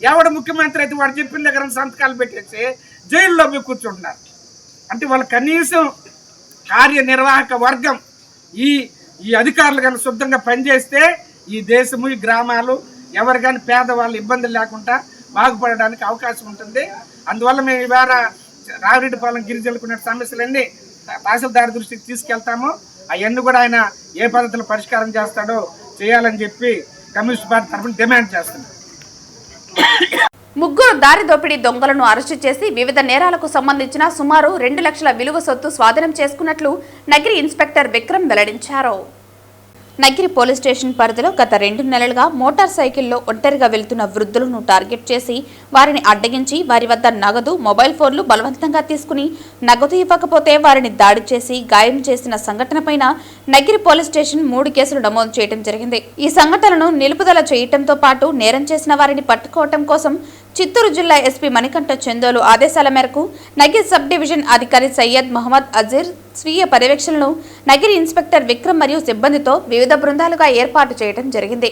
ఎవడు ముఖ్యమంత్రి అయితే వాడు చెప్పిన దగ్గర సంతకాలు పెట్టేసి జైల్లో పోయి కూర్చుంటున్నారు. అంటే వాళ్ళ కనీసం కార్యనిర్వాహక వర్గం ఈ అధికారులు కానీ శుద్ధంగా పనిచేస్తే ఈ దేశము, ఈ గ్రామాలు ఎవరు కానీ పేదవాళ్ళు ఇబ్బందులు లేకుండా బాగుపడడానికి అవకాశం ఉంటుంది. అందువల్ల మేము ఇవాళ రామిరెడ్డిపాలెం గిరిజనులకు ఉన్న సమస్యలన్నీ తహసీల్దార్ దృష్టికి తీసుకెళ్తాము. అవన్నీ కూడా ఆయన ఏ పద్ధతిలో పరిష్కారం చేస్తాడో చేయాలని చెప్పి కమ్యూనిస్ట్ పార్టీ తరఫున డిమాండ్ చేస్తున్నాం. ముగ్గురు దారి దోపిడీ దొంగలను అరెస్టు చేసి వివిధ నేరాలకు సంబంధించిన సుమారు 2 లక్షల విలువ సొత్తు స్వాధీనం చేసుకున్నట్లు నగిరి ఇన్స్పెక్టర్ విక్రమ్ వెల్లడించారు. నగిరి పోలీస్ స్టేషన్ పరిధిలో గత 2 నెలలుగా మోటార్ సైకిల్లో ఒంటరిగా వెళ్తున్న వృద్ధులను టార్గెట్ చేసి వారిని అడ్డగించి వారి వద్ద నగదు, మొబైల్ ఫోన్లు బలవంతంగా తీసుకుని నగదు ఇవ్వకపోతే వారిని దాడి చేసి గాయం చేసిన సంఘటనపైన నగిరి పోలీస్ స్టేషన్ 3 కేసులు నమోదు చేయడం జరిగింది. ఈ సంఘటనను నిలుపుదల చేయడంతో పాటు నేరం చేసిన వారిని పట్టుకోవడం కోసం చిత్తూరు జిల్లా ఎస్పీ మణికంఠ చందోలు ఆదేశాల మేరకు నగిరి సబ్ డివిజన్ అధికారి సయ్యద్ మహమ్మద్ అజీర్ స్వీయ పర్యవేక్షణను నగిరి ఇన్స్పెక్టర్ విక్రమ్ మరియు సిబ్బందితో వివిధ బృందాలుగా ఏర్పాటు చేయడం జరిగింది.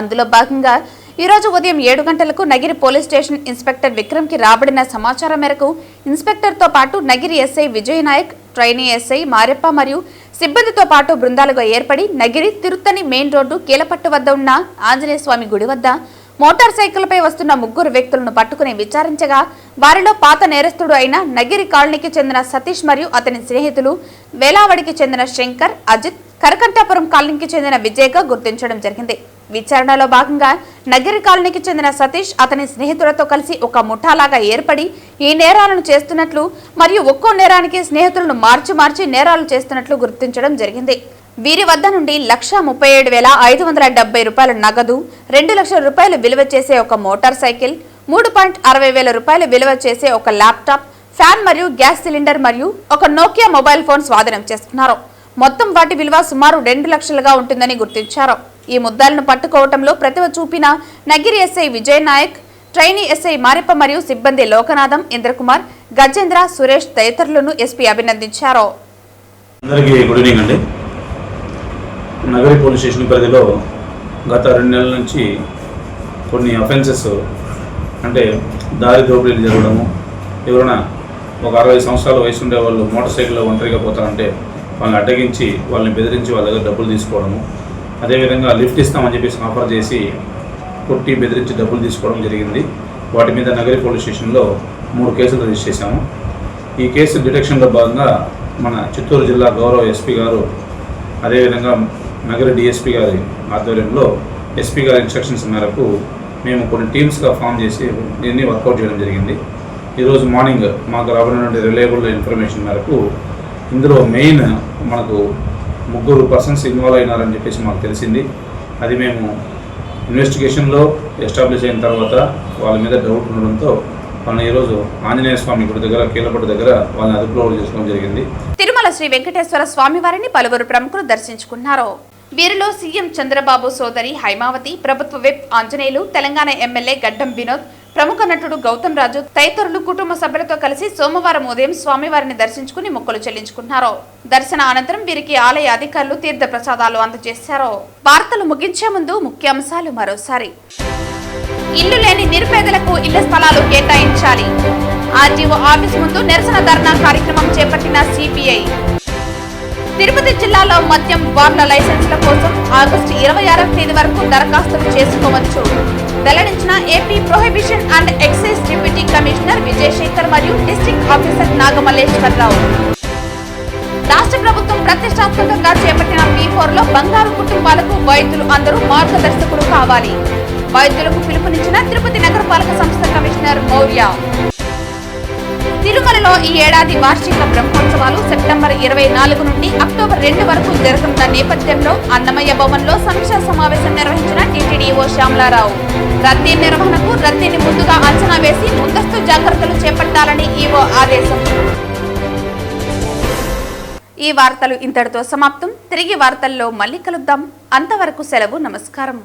అందులో భాగంగా ఈరోజు ఉదయం 7 గంటలకు నగిరి పోలీస్ స్టేషన్ ఇన్స్పెక్టర్ విక్రమ్కి రాబడిన సమాచారం మేరకు ఇన్స్పెక్టర్తో పాటు Nagiri SI Vijay Nayak, trainee SI Mareppa మరియు సిబ్బందితో పాటు బృందాలుగా ఏర్పడి నగిరి తిరుత్తని మెయిన్ రోడ్డు కీలపట్టు వద్ద ఉన్న ఆంజనేయ స్వామి గుడి వద్ద మోటార్ సైకిల్పై వస్తున్న 3 వ్యక్తులను పట్టుకుని విచారించగా వారిలో పాత నేరస్తుడు అయిన నగిరి కాలనీకి చెందిన సతీష్ మరియు అతని స్నేహితులు, వేలావడికి చెందిన శంకర్, అజిత్, కరకంటాపురం కాలనీకి చెందిన విజయ్గా గుర్తించడం జరిగింది. విచారణలో భాగంగా నగిరి కాలనీకి చెందిన సతీష్ అతని స్నేహితులతో కలిసి ఒక ముఠాలాగా ఏర్పడి ఈ నేరాలను చేస్తున్నట్లు మరియు ఒక్కో నేరానికి స్నేహితులను మార్చి నేరాలు చేస్తున్నట్లు గుర్తించడం జరిగింది. వీరి వద్ద నుండి 1,37,570 రూపాయల నగదు, 2 లక్షల రూపాయలు విలువ చేసే ఒక మోటార్ సైకిల్, 3,60,000 రూపాయలు విలువ చేసే ఒక ల్యాప్టాప్, ఫ్యాన్ మరియు గ్యాస్ సిలిండర్ మరియు ఒక నోకియా మొబైల్ ఫోన్ స్వాధీనం చేసుకున్నారు. మొత్తం వాటి విలువ సుమారు 2 లక్షలుగా ఉంటుందని గుర్తించారు. ఈ ముద్దాలను పట్టుకోవడంలో ప్రతిభ చూపిన Nagiri SI Vijay Nayak, trainee SI Mareppa మరియు సిబ్బంది లోకనాథం, ఇంద్రకుమార్, గజేంద్ర, సురేష్ తదితరులను ఎస్పీ అభినందించారు. నగరి పోలీస్ స్టేషన్ పరిధిలో గత 2 నెలల నుంచి కొన్ని అఫెన్సెస్ అంటే దారి దోపిడీలు జరగడము, ఎవరైనా ఒక 60 సంవత్సరాల వయసు ఉండే వాళ్ళు మోటార్ సైకిల్లో ఒంటరిగా పోతారంటే వాళ్ళని అడ్డగించి వాళ్ళని బెదిరించి వాళ్ళ దగ్గర డబ్బులు తీసుకోవడము, అదేవిధంగా లిఫ్ట్ ఇస్తామని చెప్పేసి ఆఫర్ చేసి కొట్టి బెదిరించి డబ్బులు తీసుకోవడం జరిగింది. వాటి మీద నగరి పోలీస్ స్టేషన్లో 3 కేసులు రిజిస్టర్ చేశాము. ఈ కేసు డిటెక్షన్లో భాగంగా మన చిత్తూరు జిల్లా గౌరవ ఎస్పీ గారు, అదేవిధంగా నగర డిఎస్పీ గారి ఆధ్వర్యంలో ఎస్పీ గారి ఇన్స్ట్రక్షన్స్ మేరకు మేము కొన్ని టీమ్స్గా ఫామ్ చేసి దీన్ని వర్కౌట్ చేయడం జరిగింది. ఈరోజు మార్నింగ్ మాకు రాబడినటువంటి రిలయబుల్ ఇన్ఫర్మేషన్ మేరకు ఇందులో మెయిన్ మనకు 3 పర్సన్స్ ఇన్వాల్వ్ అయినారని చెప్పేసి మాకు తెలిసింది. అది మేము ఇన్వెస్టిగేషన్లో ఎస్టాబ్లిష్ అయిన తర్వాత వాళ్ళ మీద డౌట్ ఉండడంతో వాళ్ళని ఈరోజు ఆంజనేయ స్వామి గుడి దగ్గర కీలపట్టు దగ్గర వాళ్ళని అదుపులో చేసుకోవడం జరిగింది. తిరుమల శ్రీ వెంకటేశ్వర స్వామి వారిని పలువురు ప్రముఖులు దర్శించుకున్నారు. వీరిలో సీఎం చంద్రబాబు సోదరి హైమావతి, ప్రభుత్వ విప్ ఆంజనేయులు, తెలంగాణ ఎమ్మెల్యే గడ్డం వినోద్, ప్రముఖ నటుడు గౌతమ్ రాజు తదితరులు కుటుంబ సభ్యులతో కలిసి సోమవారం ఉదయం స్వామివారిని దర్శించుకుని మొక్కులు చెల్లించుకున్నారు. దర్శన అనంతరం వీరికి ఆలయ అధికారులు తీర్థ ప్రసాదాలు అందజేశారు. వార్తలు ముగించే ముందు ముఖ్యాంశాలు మరోసారి. ఇల్లు లేని నిరుపేదలకు ఇళ్ల స్థలాలు కేటాయించాలి. ఆర్టీఓ ఆఫీస్ ముందు నిరసన ధర్నా కార్యక్రమం చేపట్టిన సిపిఐ. తిరుపతి జిల్లాలో మద్యం బార్ల లైసెన్సుల కోసం ఆగస్టు 26వ తేదీ వరకు దరఖాస్తులు చేసుకోవచ్చు. వెల్లడించిన AP prohibition and excise deputy commissioner Vijayasekhar మరియు డిస్ట్రిక్ట్ ఆఫీసర్ నాగమల్లేశ్వరరావు. రాష్ట్ర ప్రభుత్వం ప్రతిష్టాత్మకంగా చేపట్టిన P4లో బంగారు కుటుంబాలకు వైద్యులు అందరూ మార్గదర్శకులు కావాలి. వైద్యులకు పిలుపునిచ్చిన తిరుపతి నగరపాలక సంస్థ కమిషనర్ మౌర్య. తిరుమలలో ఈ ఏడాది వార్షిక బ్రహ్మోత్సవాలు సెప్టెంబర్ 24 నుండి అక్టోబర్ 2 వరకు జరగనున్న నేపథ్యంలో అన్నమయ్య భవన్లో సమీక్షా సమావేశం నిర్వహించిన టీటీడీఓ శ్యామలారావు. రద్దీ నిర్వహణకు రద్దీని ముందుగా అంచనా వేసి ముందస్తు జాగ్రత్తలు చేపట్టాలని ఈవో ఆదేశం. ఈ వార్తలు ఇంతటితో సమాప్తం. తిరిగి వార్తల్లో మళ్ళీ కలుద్దాం. అంతవరకు సెలవు. నమస్కారం.